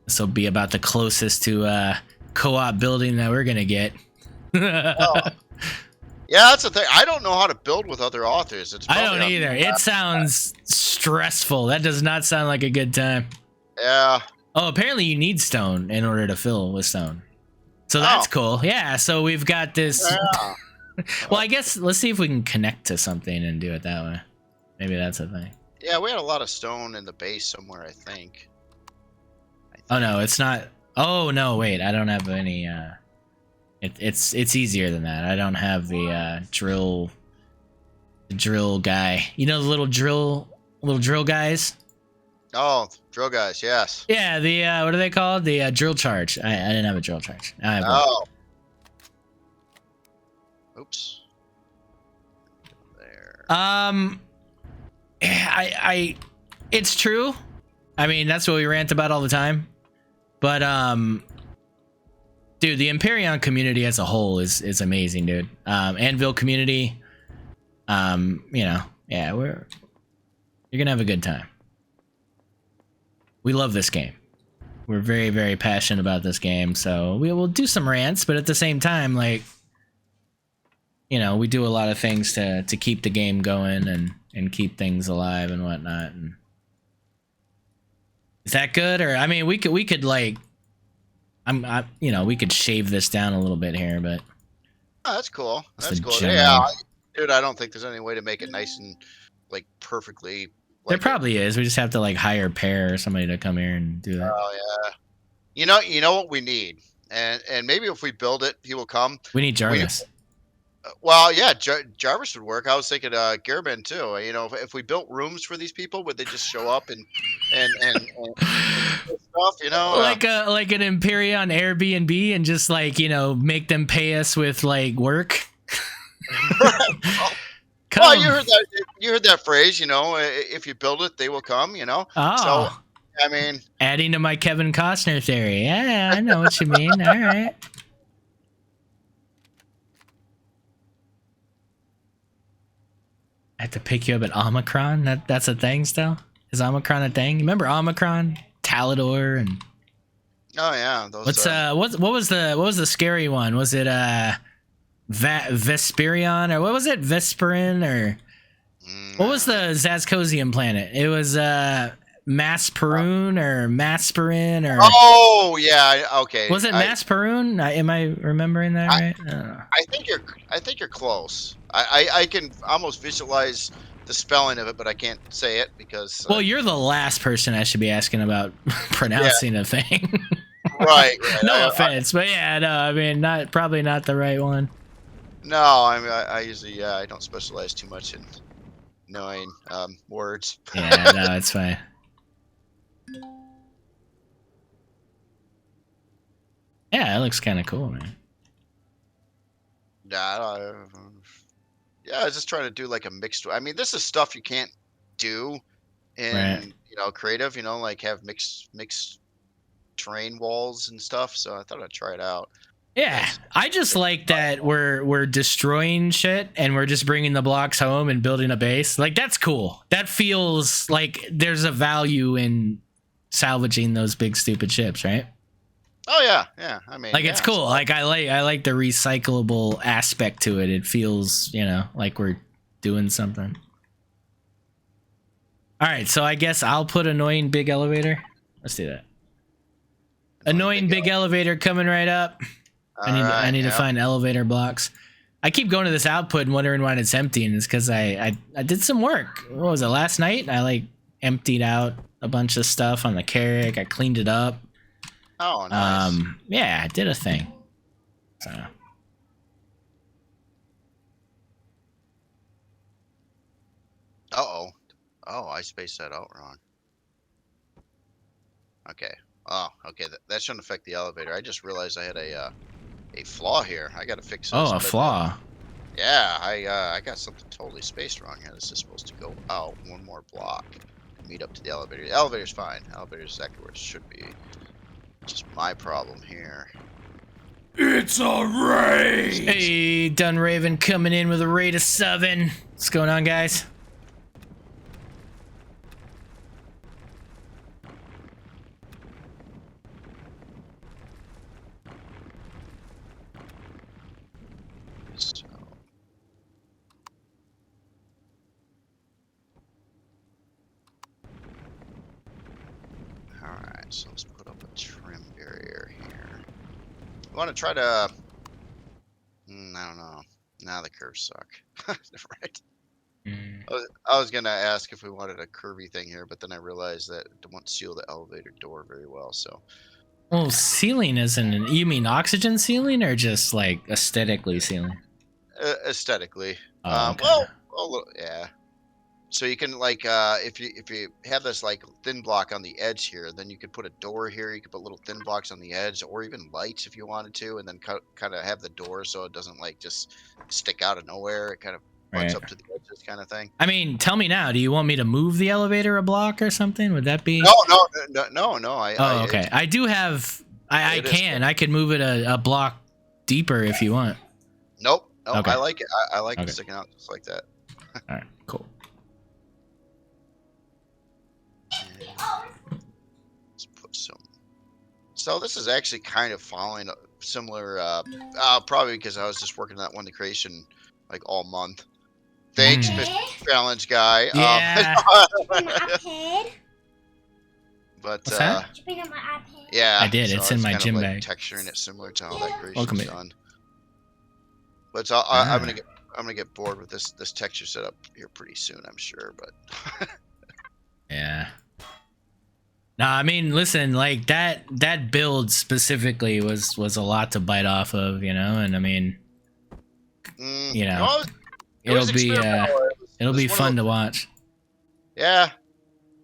This will be about the closest to co-op building that we're gonna get. Oh. Yeah, that's the thing. I don't know how to build with other authors. I don't either. It sounds stressful. That does not sound like a good time. Yeah. Oh, apparently you need stone in order to fill with stone. So that's cool. Yeah, so we've got this. Yeah. Well, I guess let's see if we can connect to something and do it that way. Maybe that's a thing. Yeah, we had a lot of stone in the base somewhere, I think. Oh no, it's not. Oh no, wait. I don't have any. It's easier than that. I don't have the drill guy. You know the little drill guys? Oh, drill guys, yes. Yeah, the what are they called? The drill charge. I didn't have a drill charge. I have one. Oops. There. I it's true. I mean, that's what we rant about all the time. But dude, the Empyrion community as a whole is amazing, dude. Anvil community, you know, yeah, you're gonna have a good time. We love this game. We're very, very passionate about this game, so we will do some rants, but at the same time, like, you know, we do a lot of things to keep the game going and keep things alive and whatnot. And is that good? Or I mean, we could like. You know, we could shave this down a little bit here, but oh, that's cool. That's cool. General. Yeah, dude, I don't think there's any way to make it nice and like perfectly. There probably is. We just have to like hire Pear or somebody to come here and do that. Oh yeah. You know what we need, and maybe if we build it, he will come. We need Jarvis. Well, yeah, Jarvis would work. I was thinking Gearman too. You know, if we built rooms for these people, would they just show up and stuff? You know, like an Empyrion Airbnb, and just like, you know, make them pay us with like work. Well, you heard that phrase. You know, if you build it, they will come. You know. Oh. So, I mean, adding to my Kevin Costner theory. Yeah, I know what you mean. All right. I have to pick you up at Omicron. That's a thing still? Is Omicron a thing? Remember Omicron, Talador, and oh yeah, those. What was the scary one? Was it Vesperion, or what was it? Vesperin, or what was the Zazkosian planet? It was Masperoon or Masperin, or oh yeah, okay. Was it Masperoon? Am I remembering that right? I think you're close. I can almost visualize the spelling of it, but I can't say it because. Well, you're the last person I should be asking about pronouncing a thing. Right. No offense, but yeah, no, I mean, probably not the right one. No, I usually I don't specialize too much in knowing words. Yeah, no, it's fine. Yeah, it looks kind of cool, man. Yeah, I was just trying to do like a mixed. I mean, this is stuff you can't do in you know, creative. You know, like have mixed terrain walls and stuff. So I thought I'd try it out. Yeah, I just like that we're destroying shit and we're just bringing the blocks home and building a base. Like, that's cool. That feels like there's a value in salvaging those big stupid ships, right? Oh yeah, yeah. I mean, Like it's yeah. So cool. Like I like the recyclable aspect to it. It feels, like we're doing something. All right, so I guess I'll put annoying big elevator. Let's do that. annoying Annoying big elevator coming right up. I All need I right. need to Yep. find elevator blocks. I keep going to this output and wondering why it's empty, and it's because I did some work. What was it, last night? I like emptied out a bunch of stuff on the Carrack. I cleaned it up. Oh, nice. Yeah, I did a thing. So Uh-oh. Oh, I spaced that out wrong. Okay. Oh, okay. That shouldn't affect the elevator. I just realized I had a flaw here. I got to fix this. a But flaw. yeah, I got something totally spaced wrong here. This is supposed to go out one more block to meet up to the elevator. The elevator's fine. The elevator's exactly where it should be. Just my problem here. It's a raid! Hey, Dunraven coming in with a rate of 7. What's going on, guys? So, all right. So let's put up a trim barrier here. I want to try to. I don't know. Now the curves suck. Right. I was gonna ask if we wanted a curvy thing here, but then I realized that it won't seal the elevator door very well. So Well, ceiling isn't. You mean oxygen ceiling or just like aesthetically ceiling? aesthetically, Oh, okay. well, yeah. So you can like if you have this like thin block on the edge here, then you could put a door here. You could put little thin blocks on the edge, or even lights if you wanted to, and then kind of have the door so it doesn't like just stick out of nowhere. It kind of butts Right. up to the edges, kind of thing. I mean, tell me now. Do you want me to move the elevator a block or something? Would that be? No, no, no, no, no. Oh, okay. I do have. I It is can. I can move it a block deeper if you want. Nope. Nope. Okay. I like it. I like Okay. it sticking out just like that. All right. Cool. Let's put some. So this is actually kind of following a similar. Probably because I was just working on that one to creation like all month. Thanks, Mr. Challenge guy. Yeah. My iPad. But What's that? Did you bring up my iPad? yeah, I did. so It's in my kind of gym like bag. texturing it similar to how that creation's Welcome in. done. But so I'm gonna get bored with this texture setup here pretty soon, I'm sure. But Yeah. No, I mean, listen, like that build specifically was a lot to bite off of, and I mean, you know, no, it was it'll be experimental. it'll was be one of fun those- to watch. Yeah.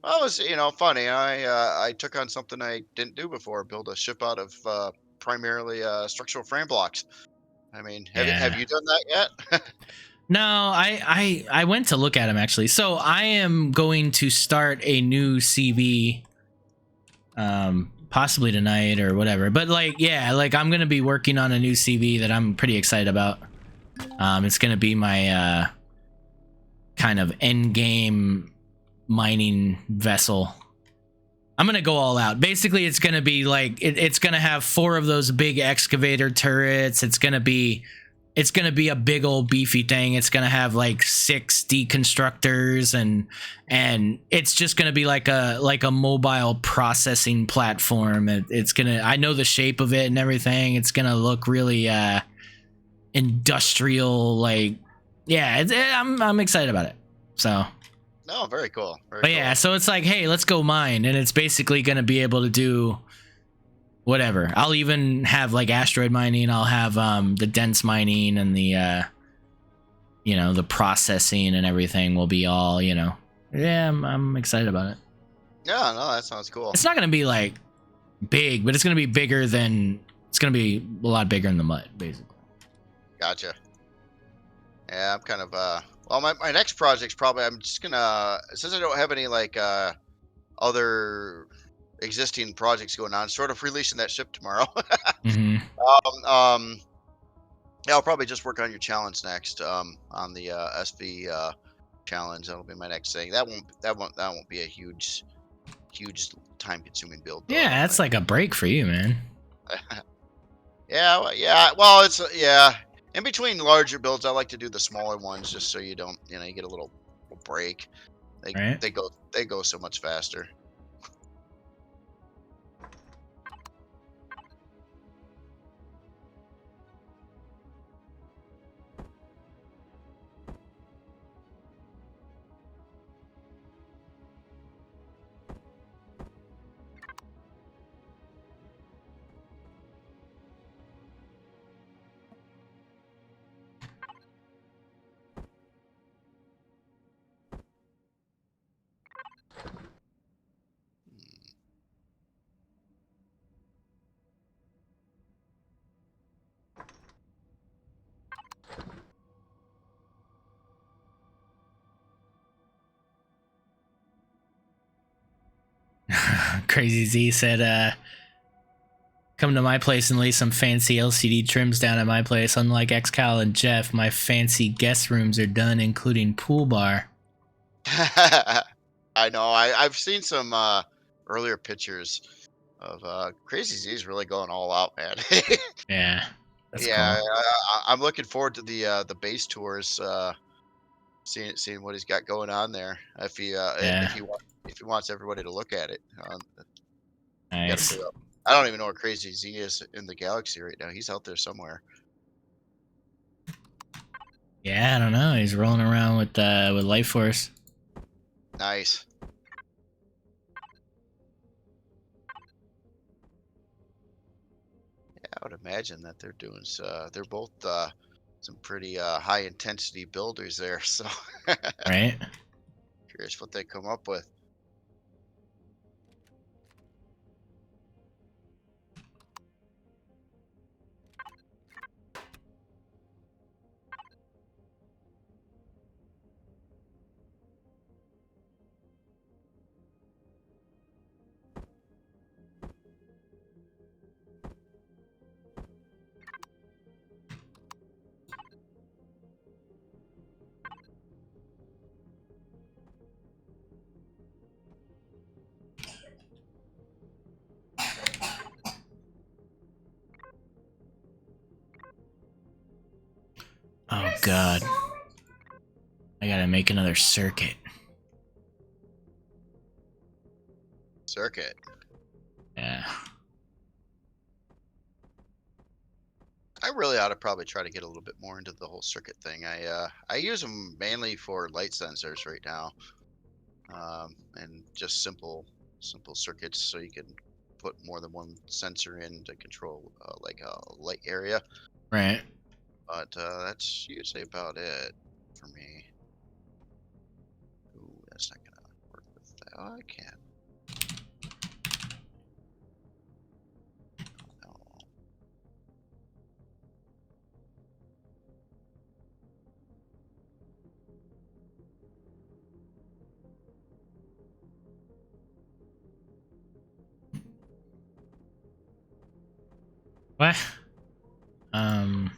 Well, it was funny. I took on something I didn't do before. Build a ship out of primarily structural frame blocks. I mean, have Yeah. you done that yet? No, I went to look at him actually. So I am going to start a new CV, possibly tonight or whatever. But like, yeah, like I'm gonna be working on a new CV that I'm pretty excited about. It's gonna be my kind of end game mining vessel. I'm gonna go all out. Basically, it's gonna be like it's gonna have 4 of those big excavator turrets. It's gonna be a big old beefy thing. It's gonna have like 6 deconstructors and it's just gonna be like a mobile processing platform. I know the shape of it and everything. It's gonna look really industrial. Like, yeah, I'm excited about it. So. No, very cool. But yeah, so it's like, hey, let's go mine, and it's basically gonna be able to do whatever. I'll even have like asteroid mining. I'll have the dense mining and the the processing and everything will be all Yeah, I'm excited about it. Yeah, no, that sounds cool. It's not gonna be like big, but it's gonna be bigger than. It's gonna be a lot bigger than the mud, basically. Gotcha. Yeah, I'm kind of well, my next project's probably I'm just gonna, since I don't have any like other existing projects going on, sort of releasing that ship tomorrow. Mm-hmm. Yeah, I'll probably just work on your challenge next. On the SV challenge, that'll be my next thing. That won't be a huge time consuming build. Though, Yeah, that's like a break for you, man. Yeah, yeah. Well, it's yeah. In between larger builds, I like to do the smaller ones just so you don't, you get a little break. They Right? they go so much faster. Crazy Z said, come to my place and lay some fancy LCD trims down at my place. Unlike XCal and Jeff, my fancy guest rooms are done, including pool bar. I know. I've seen some earlier pictures of Crazy Z's really going all out, man. Yeah, that's Yeah, cool. I'm looking forward to the base tours. Seeing what he's got going on there. If he Yeah, if he wants everybody to look at it, you got to nice. figure out. I don't even know where Crazy Z is in the galaxy right now. He's out there somewhere. Yeah, I don't know. He's rolling around with Life Force. Nice. Yeah, I would imagine that they're doing. They're both some pretty high intensity builders there. So Right? curious what they come up with. Oh god, I gotta make another circuit. Circuit. Yeah. I really ought to probably try to get a little bit more into the whole circuit thing. I use them mainly for light sensors right now, and just simple circuits so you can put more than one sensor in to control like a light area. Right. But that's usually about it for me. Ooh, that's not gonna work with that. Oh, I can. No. What? Um.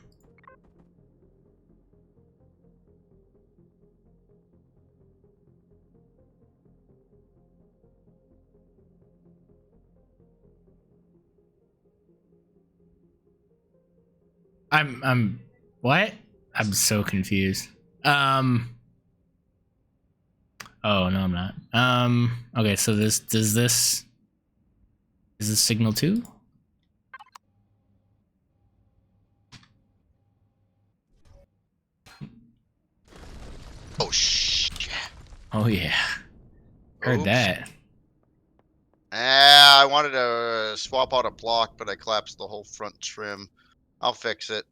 I'm. What? I'm so confused. Um. Oh no, I'm not. Okay, so this is this signal two? Oh shit! Oh yeah, heard Oops. that. I wanted to swap out a block, but I collapsed the whole front trim. I'll fix it.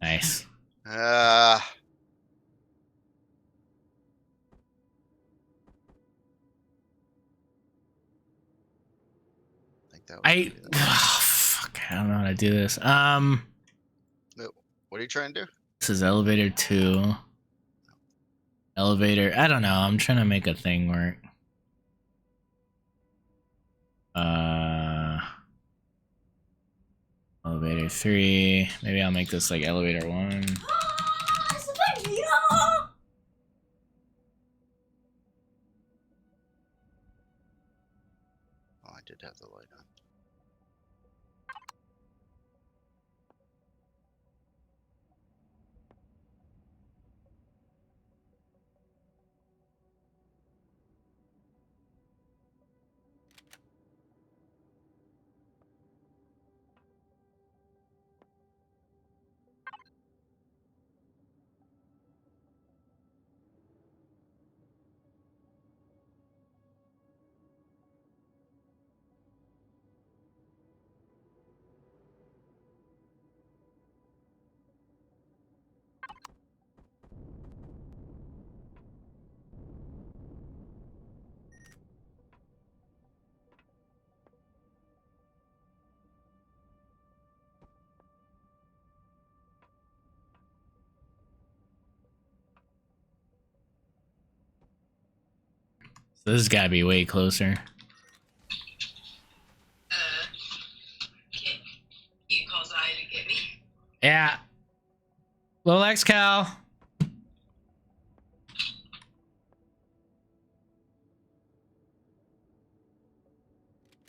Nice. uh, I think that was I. maybe Fuck. I don't know how to do this. no. What are you trying to do? This is elevator two. Elevator. I don't know. I'm trying to make a thing work. Uh. Elevator three. Maybe I'll make this like elevator one. Oh, I did have the light on. So this has got to be way closer. Can you call Zaya to get me? Yeah. Lolex Cal.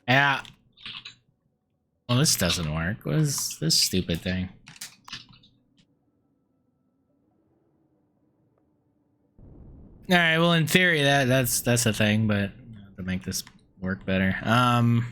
Yeah. Well, this doesn't work. What is this stupid thing? All right. Well, in theory, that's a thing, but to make this work better. Oh,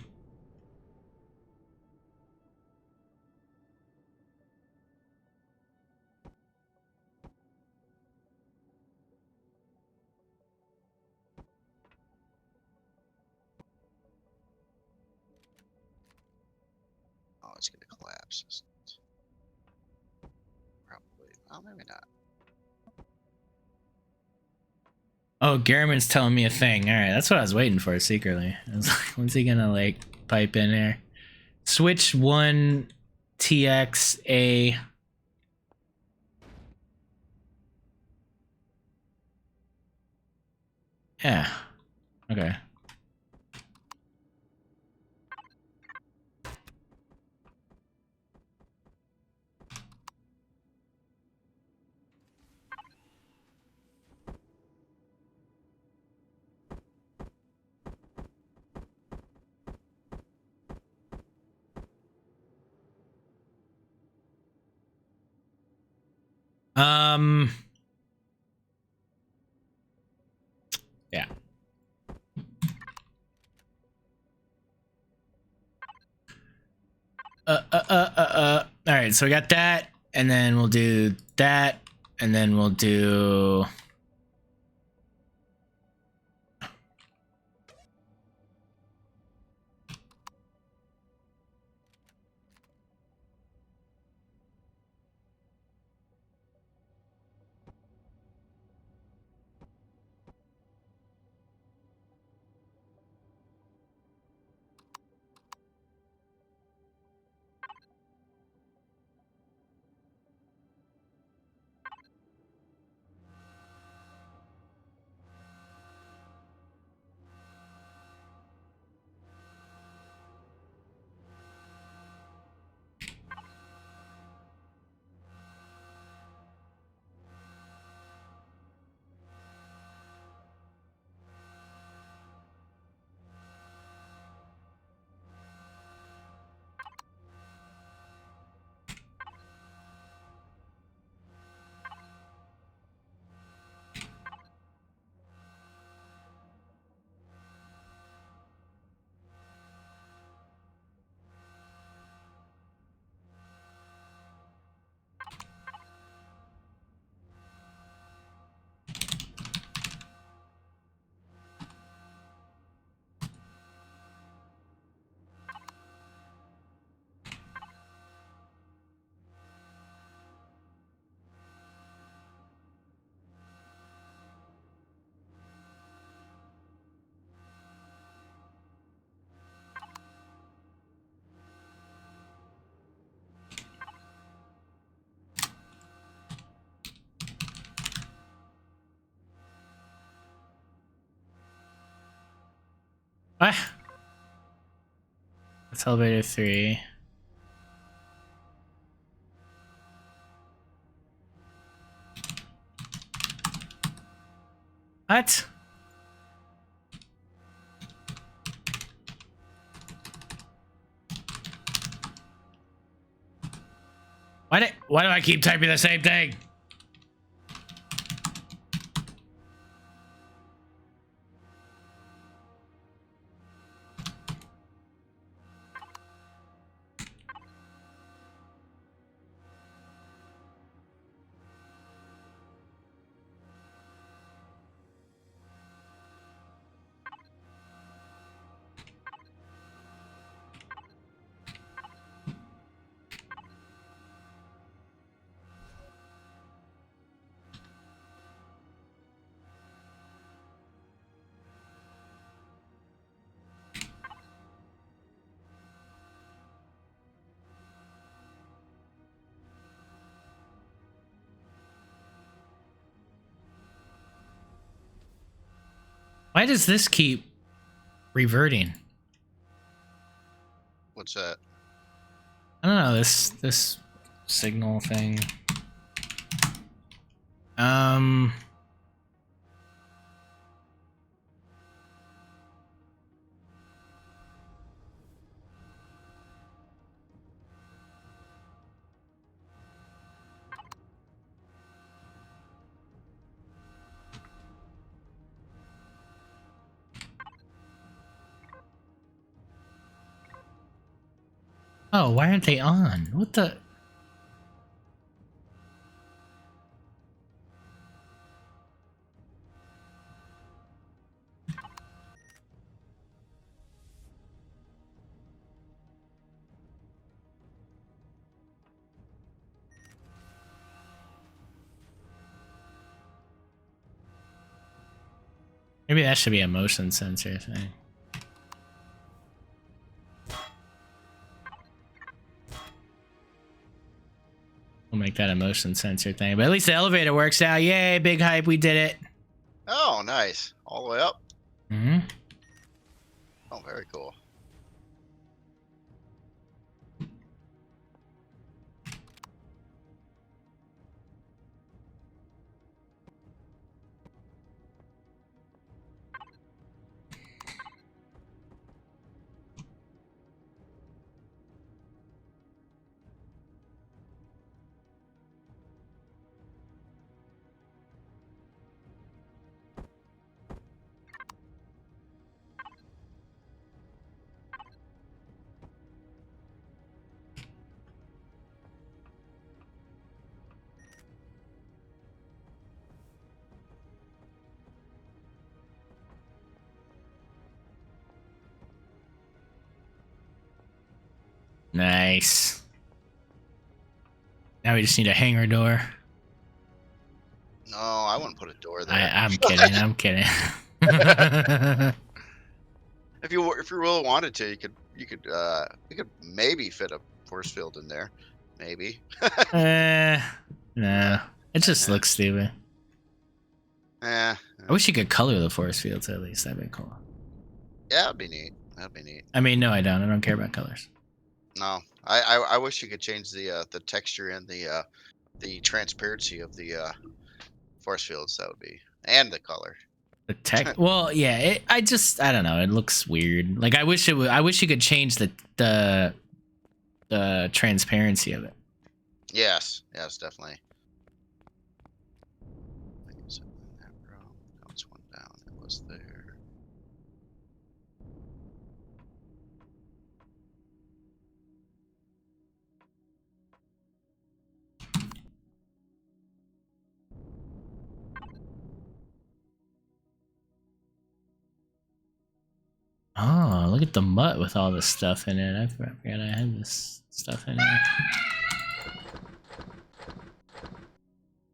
it's gonna collapse. Isn't it? Probably. Well, maybe not. Oh, Garriman's telling me a thing. All right, that's what I was waiting for secretly. I was like, when's he gonna like pipe in here? Switch 1 TXA. Yeah. Okay. Yeah. All right, so we got that, and then we'll do that, and then we'll do. Ah, that's elevator 3. What? Why do I keep typing the same thing? Why does this keep reverting? What's that? I don't know, this signal thing. Oh, why aren't they on? What the? Maybe that should be a motion sensor thing. We'll make that a motion sensor thing. But at least the elevator works now. Yay, big hype, we did it. Oh, nice. All the way up. Mm-hmm. Oh, very cool. Nice. Now we just need a hangar door. No, I wouldn't put a door there. I'm kidding. I'm kidding. If you really wanted to, you could maybe fit a force field in there, maybe. No. It just looks stupid. Eh, I wish you could color the force fields at least. That'd be cool. yeah, that'd be neat. That'd be neat. I mean, no, I don't. I don't care about colors. No, I wish you could change the texture and the transparency of the force fields. That would be, and the color. The tech. Well, yeah. I don't know. It looks weird. Like I wish it would. I wish you could change the transparency of it. Yes, definitely. Is it in that row? No, it's one down. It was there. Oh, look at the mutt with all this stuff in it. I forgot I had this stuff in it.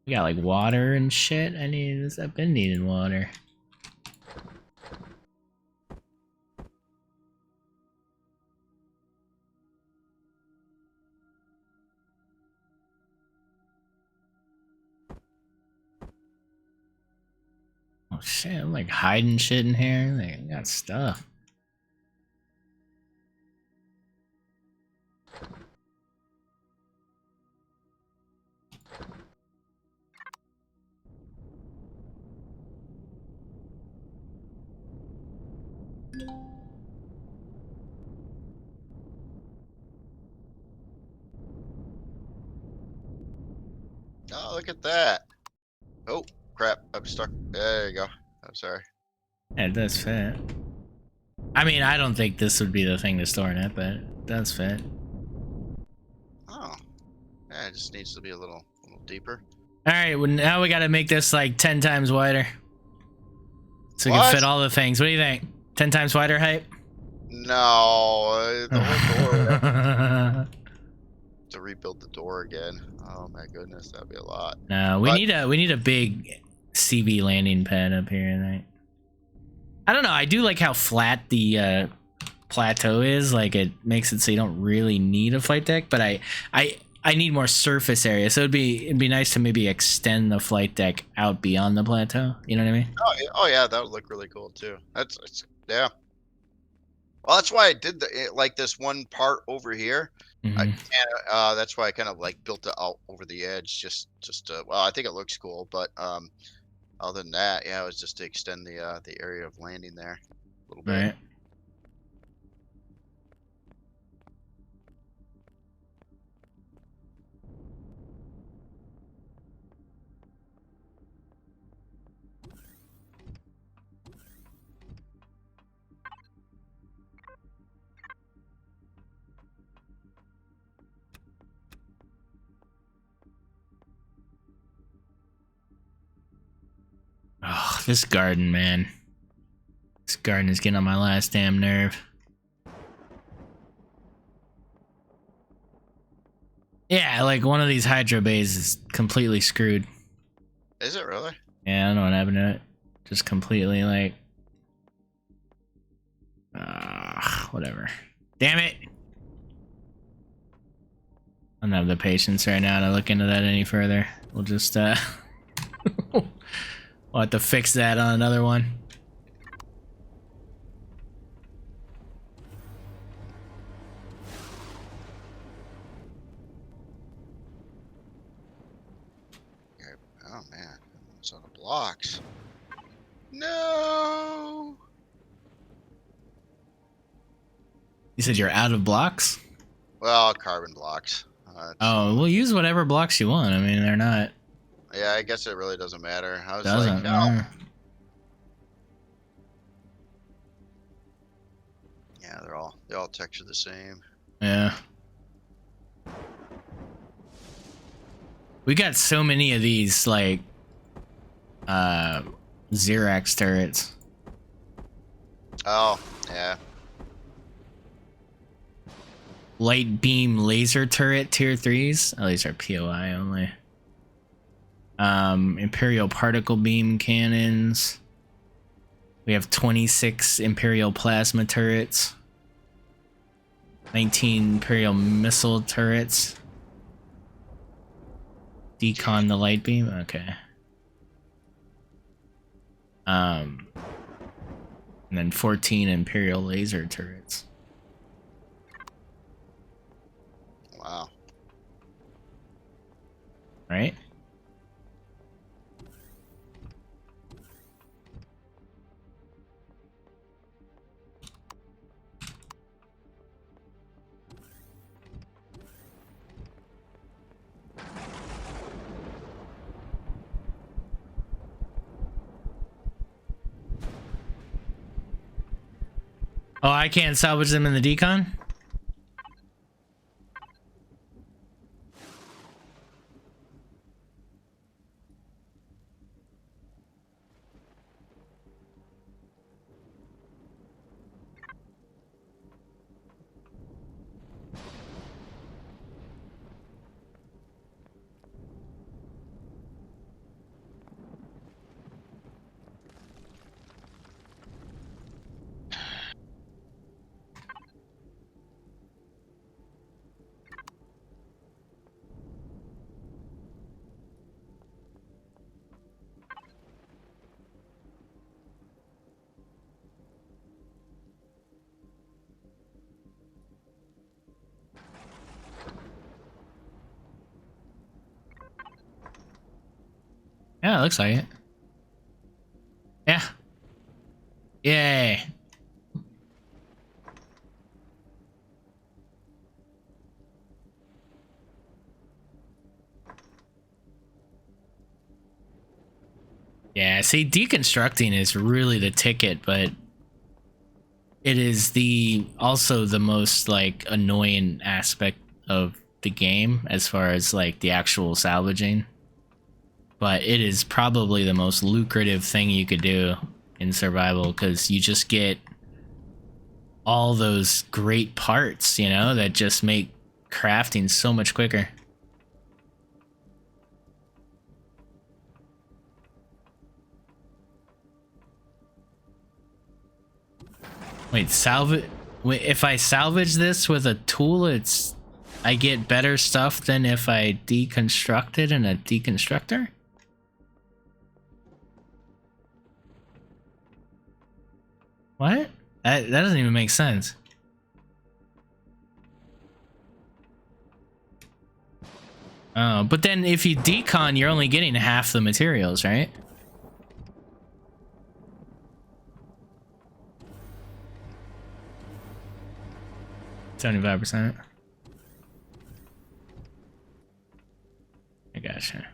We got like water and shit. I've been needing water. Oh shit, I'm like hiding shit in here. Like, I got stuff. Oh, look at that. Oh, crap. I'm stuck. There you go. I'm sorry. Yeah, it does fit. I mean, I don't think this would be the thing to store in it, but it does fit. Oh. Yeah, it just needs to be a little deeper. Alright, well, now we gotta make this like 10 times wider. So we What? can fit all the things. What do you think? 10 times wider height? No, the whole door. To rebuild the door again. Oh my goodness, that'd be a lot. No, we need a big CV landing pad up here, I think. I don't know, I do like how flat the plateau is. Like it makes it so you don't really need a flight deck, but I need more surface area, so it'd be nice to maybe extend the flight deck out beyond the plateau. You know what I mean? Oh yeah, that would look really cool too. Yeah. Well, that's why I did like this one part over here. I Hmm. that's why I kind of like built it out over the edge, well, I think it looks cool, but other than that, yeah, it was just to extend the area of landing there a little bit. Right. Oh, this garden, man. This garden is getting on my last damn nerve. Yeah, like one of these hydro bays is completely screwed. Is it really? Yeah, I don't know what happened to it. Just completely like, whatever. Damn it! I don't have the patience right now to look into that any further. We'll just we'll have to fix that on another one. Okay. Oh man, it's on the blocks. No. You said you're out of blocks? Well, carbon blocks. Oh, we'll use whatever blocks you want. I mean, they're not. Yeah, I guess it really doesn't matter. I was Doesn't like, no. matter. Yeah, they all texture the same. Yeah. We got so many of these like Xerax turrets. Oh, yeah. Light beam laser turret tier 3s. Oh, these are POI only. Imperial particle beam cannons. We have 26 Imperial plasma turrets. 19 Imperial missile turrets. Decon the light beam? Okay. And then 14 Imperial laser turrets. Wow. Right? Oh, I can't salvage them in the decon? Yeah, it looks like it. Yeah. Yay. Yeah, see, deconstructing is really the ticket, but it is also the most like annoying aspect of the game as far as like the actual salvaging. But it is probably the most lucrative thing you could do in survival because you just get all those great parts, you know, that just make crafting so much quicker. Wait, if I salvage this with a tool, it's I get better stuff than if I deconstructed in a deconstructor? What? That doesn't even make sense. Oh, but then if you decon, you're only getting half the materials, right? $75%. I gotcha.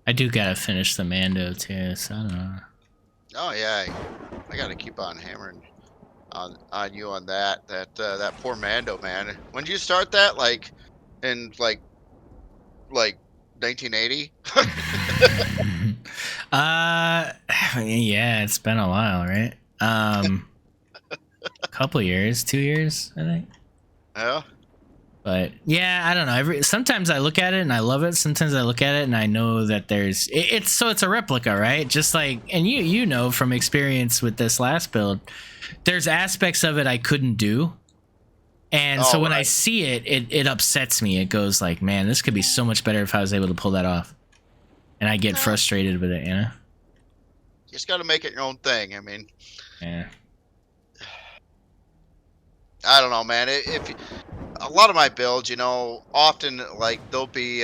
I do gotta finish the Mando too, so I don't know. Oh yeah, I gotta keep on hammering on you on that. That poor Mando, man. When did you start that? Like in like 1980? Yeah, it's been a while, right? Couple years, 2 years, I think. Yeah. But yeah, I don't know. Sometimes I look at it and I love it. Sometimes I look at it and I know that it's a replica, right? Just like, and you know from experience with this last build, there's aspects of it I couldn't do. And so Oh, when I right. see it, it upsets me. It goes like, man, this could be so much better if I was able to pull that off. And I get Nah, frustrated with it, you know? you just gotta make it your own thing. I mean, Yeah. I don't know, man. If a lot of my builds, often like there'll be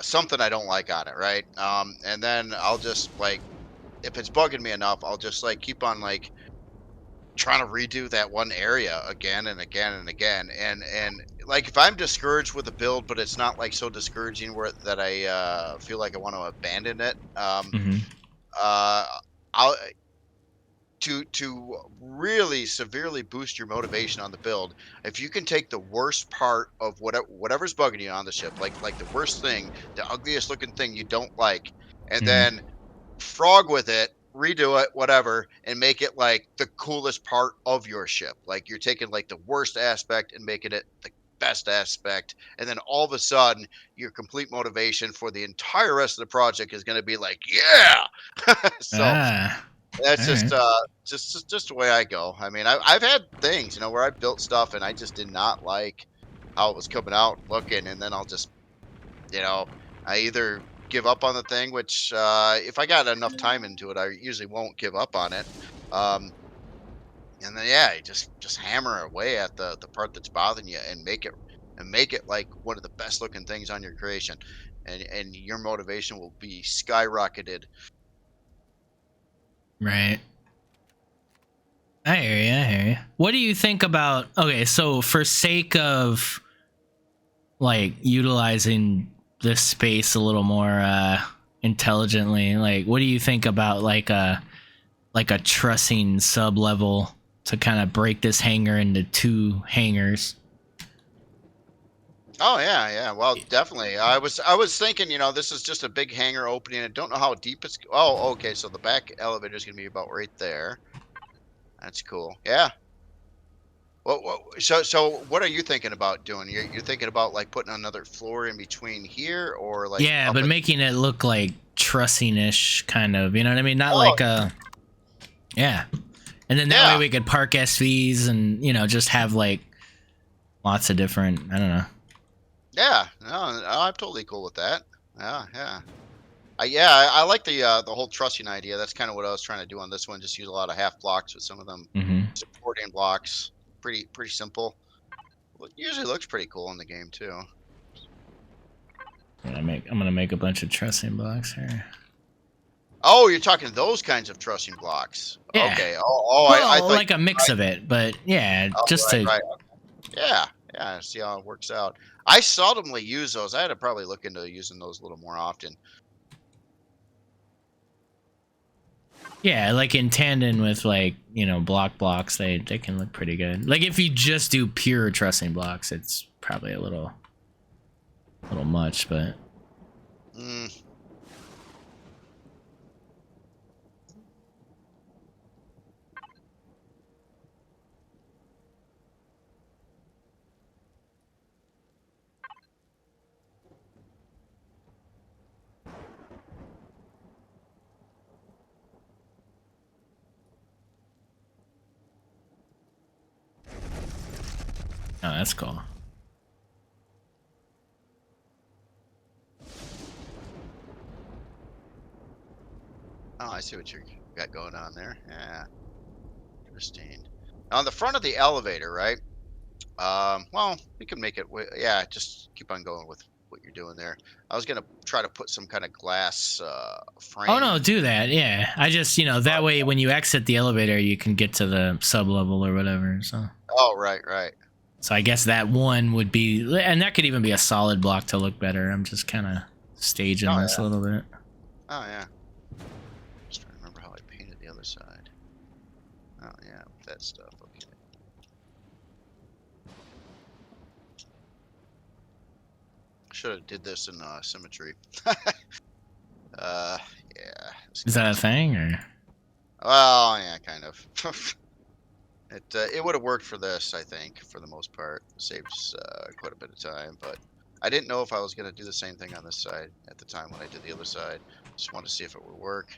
something I don't like on it, right? And then I'll just like if it's bugging me enough, I'll just like keep on like trying to redo that one area again and again and again. And like if I'm discouraged with a build, but it's not like so discouraging where that I feel like I want to abandon it. Mm-hmm. Uh, I'll to really severely boost your motivation on the build, if you can take the worst part of whatever's bugging you on the ship, like the worst thing, the ugliest looking thing you don't like, and Mm-hmm. then frog with it, redo it, whatever, and make it like the coolest part of your ship. Like you're taking like the worst aspect and making it the best aspect, and then all of a sudden your complete motivation for the entire rest of the project is going to be like, yeah. So Ah. that's All right. just the way I go. I mean, I've had things, where I built stuff and I just did not like how it was coming out and looking, and then I'll just, you know, I either give up on the thing, which if I got enough time into it, I usually won't give up on it. Um, and then yeah, you just hammer away at the part that's bothering you and make it like one of the best looking things on your creation, and your motivation will be skyrocketed. Right. I hear you. I hear you. What do you think about? Okay, so for sake of like utilizing this space a little more intelligently, like what do you think about like a trussing sub level to kind of break this hangar into two hangars? Oh yeah, yeah. Well, definitely. I was thinking, this is just a big hangar opening. I don't know how deep it's. Oh, okay. So the back elevator is gonna be about right there. That's cool. Yeah. So what are you thinking about doing? You're thinking about like putting another floor in between here, or like Yeah, up but at? making it look like trussing-ish kind of, you know what I mean? Not Oh, like yeah. And then that way yeah, we could park SVs and, just have like lots of different, I don't know. yeah. No, I'm totally cool with that. Yeah, yeah. I like the whole trussing idea. That's kind of what I was trying to do on this one. Just use a lot of half blocks with some of them Mm-hmm. supporting blocks. Pretty simple. Well, it usually looks pretty cool in the game too. I'm gonna make a bunch of trussing blocks here. Oh, you're talking those kinds of trussing blocks. Yeah. Okay. I Well, thought. like a mix of it, but yeah, Oh, just right, to. right. Yeah, yeah. See how it works out. I seldomly use those. I had to probably look into using those a little more often. Yeah, like in tandem with like, blocks, they can look pretty good. Like if you just do pure trussing blocks, it's probably a little much, but Mm, oh, that's cool. oh, I see what you got going on there. Yeah, interesting. On the front of the elevator, right? Well, we can make it. Yeah, just keep on going with what you're doing there. I was gonna try to put some kind of glass Oh frame. no, do that. Yeah. I just, that way when you exit the elevator, you can get to the sub level or whatever. Oh, right, right. So I guess that one would be, and that could even be a solid block to look better. I'm just kind of staging Oh this a yeah. little bit. Oh yeah. Just trying to remember how I painted the other side. Oh yeah, with that stuff. Okay. Should have did this in symmetry. Yeah. Is that a thing or? Well, yeah, kind of. It would have worked for this, I think, for the most part. Saves quite a bit of time, but I didn't know if I was gonna do the same thing on this side at the time when I did the other side. Just wanted to see if it would work.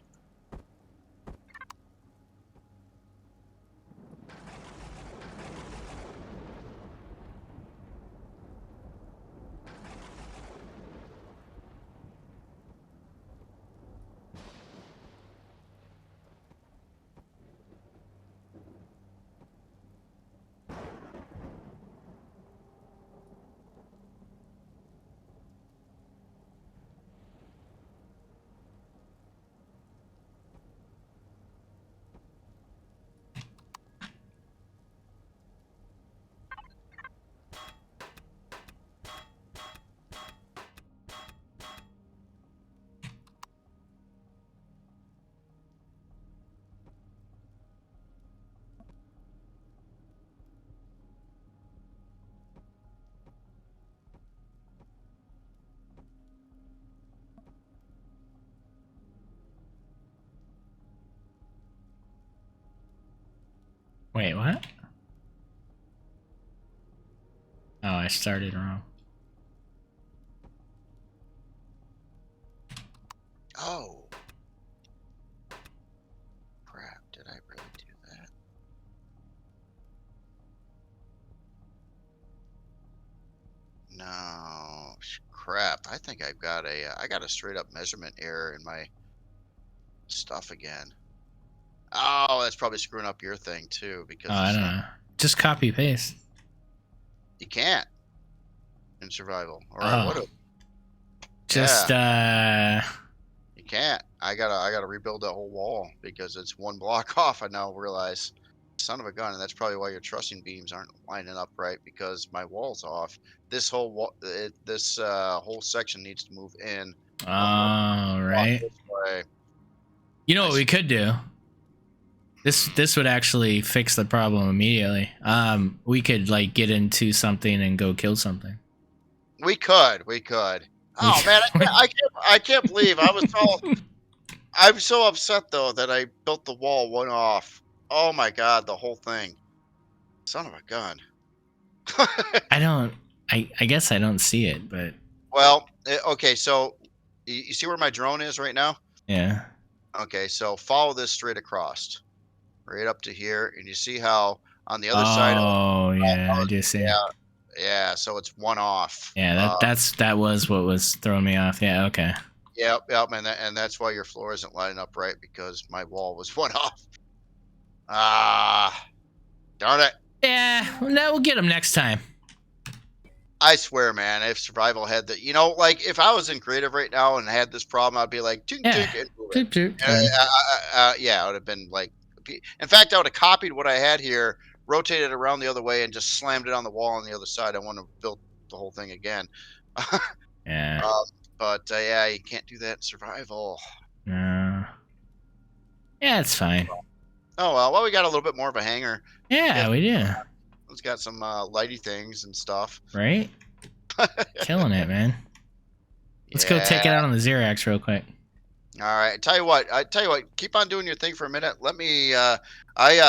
Wait, what? Oh, I started wrong. Oh, crap! Did I really do that? No, crap. I think I've got I got a straight up measurement error in my stuff again. Oh, that's probably screwing up your thing too Oh, because I it's don't not. know. Just copy paste. You can't in survival. All right, what? Oh, Yeah, just you can't. I gotta rebuild that whole wall because it's one block off. I now realize, son of a gun, and that's probably why your trussing beams aren't lining up right because my wall's off. This whole wall, this whole section needs to move in one more all block right. this way. You know I what we see. could do? Hmm. This would actually fix the problem immediately. We could like get into something and go kill something. We could. We Oh man, could, I can't believe I was so. I'm so upset though that I built the wall one off. Oh my god, the whole thing. Son of a gun. I don't. I guess I don't see it, but Well, okay, so you see where my drone is right now? yeah. Okay, so follow this straight across, right up to here, and you see how on the other side of Oh yeah, I do see. yeah, yeah, so it's one off. Yeah, that was what was throwing me off. Yeah, okay. Yep, yep, and that's why your floor isn't lining up right because my wall was one off. Ah, darn it. Yeah, well, no, we'll get them next time. I swear, man, if survival had the, like if I was in creative right now and had this problem, I'd be like, tink, Yeah. tink, and move it. Toot, toot, Uh, done. yeah, it would have been like, in fact, I would have copied what I had here, rotated it around the other way, and just slammed it on the wall on the other side. I wouldn't have built the whole thing again. Yeah. Um, but yeah, you can't do that in survival. No. Yeah, it's fine. Oh well, we got a little bit more of a hangar. Yeah, we do. It's got some lighty things and stuff. Right? Killing it, man. Let's go take it Yeah. out on the Xerax real quick. All right. I tell you what. Keep on doing your thing for a minute. Let me. I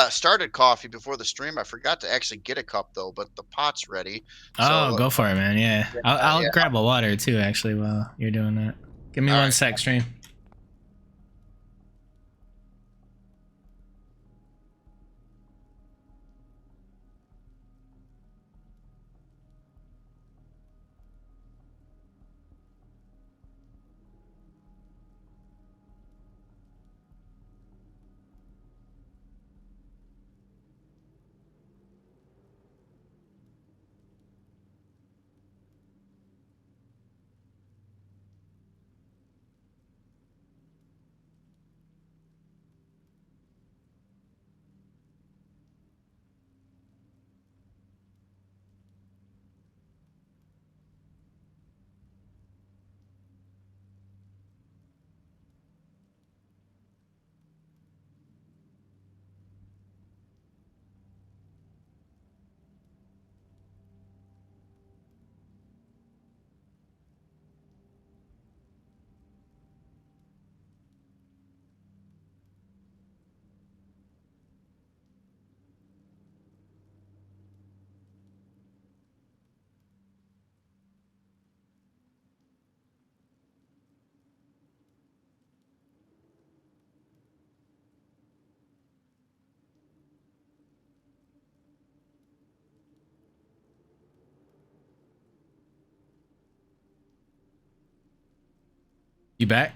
started coffee before the stream. I forgot to actually get a cup though, but the pot's ready. Oh, So go for it, man. Yeah. I'll yeah. grab a water too, actually, while you're doing that. Give me All one right. sec, stream. You back?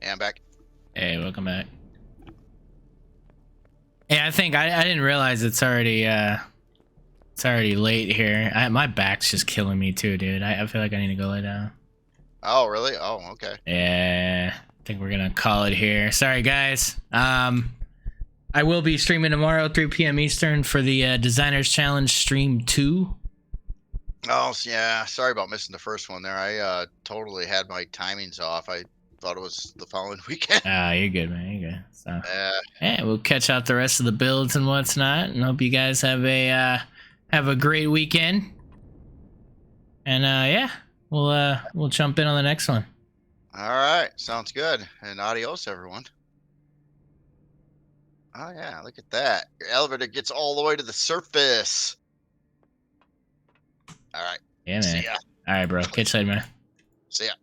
Yeah, I'm back. Hey, welcome back. Yeah, I think I didn't realize it's already late here. My back's just killing me too, dude. I feel like I need to go lay down. Oh, really? Oh, okay. Yeah, I think we're gonna call it here. Sorry, guys. I will be streaming tomorrow, 3 p.m. Eastern, for the Designers Challenge Stream 2. Oh, yeah. Sorry about missing the first one there. I totally had my timings off. I thought it was the following weekend. You're good, man. You're good. So, Uh, yeah, we'll catch out the rest of the builds and what's not, and hope you guys have a great weekend. And yeah, we'll jump in on the next one. all right. Sounds good. And adios, everyone. Oh, yeah. Look at that. Your elevator gets all the way to the surface. All right. Yeah, man. See ya. All right, bro. Catch you later, man. See ya.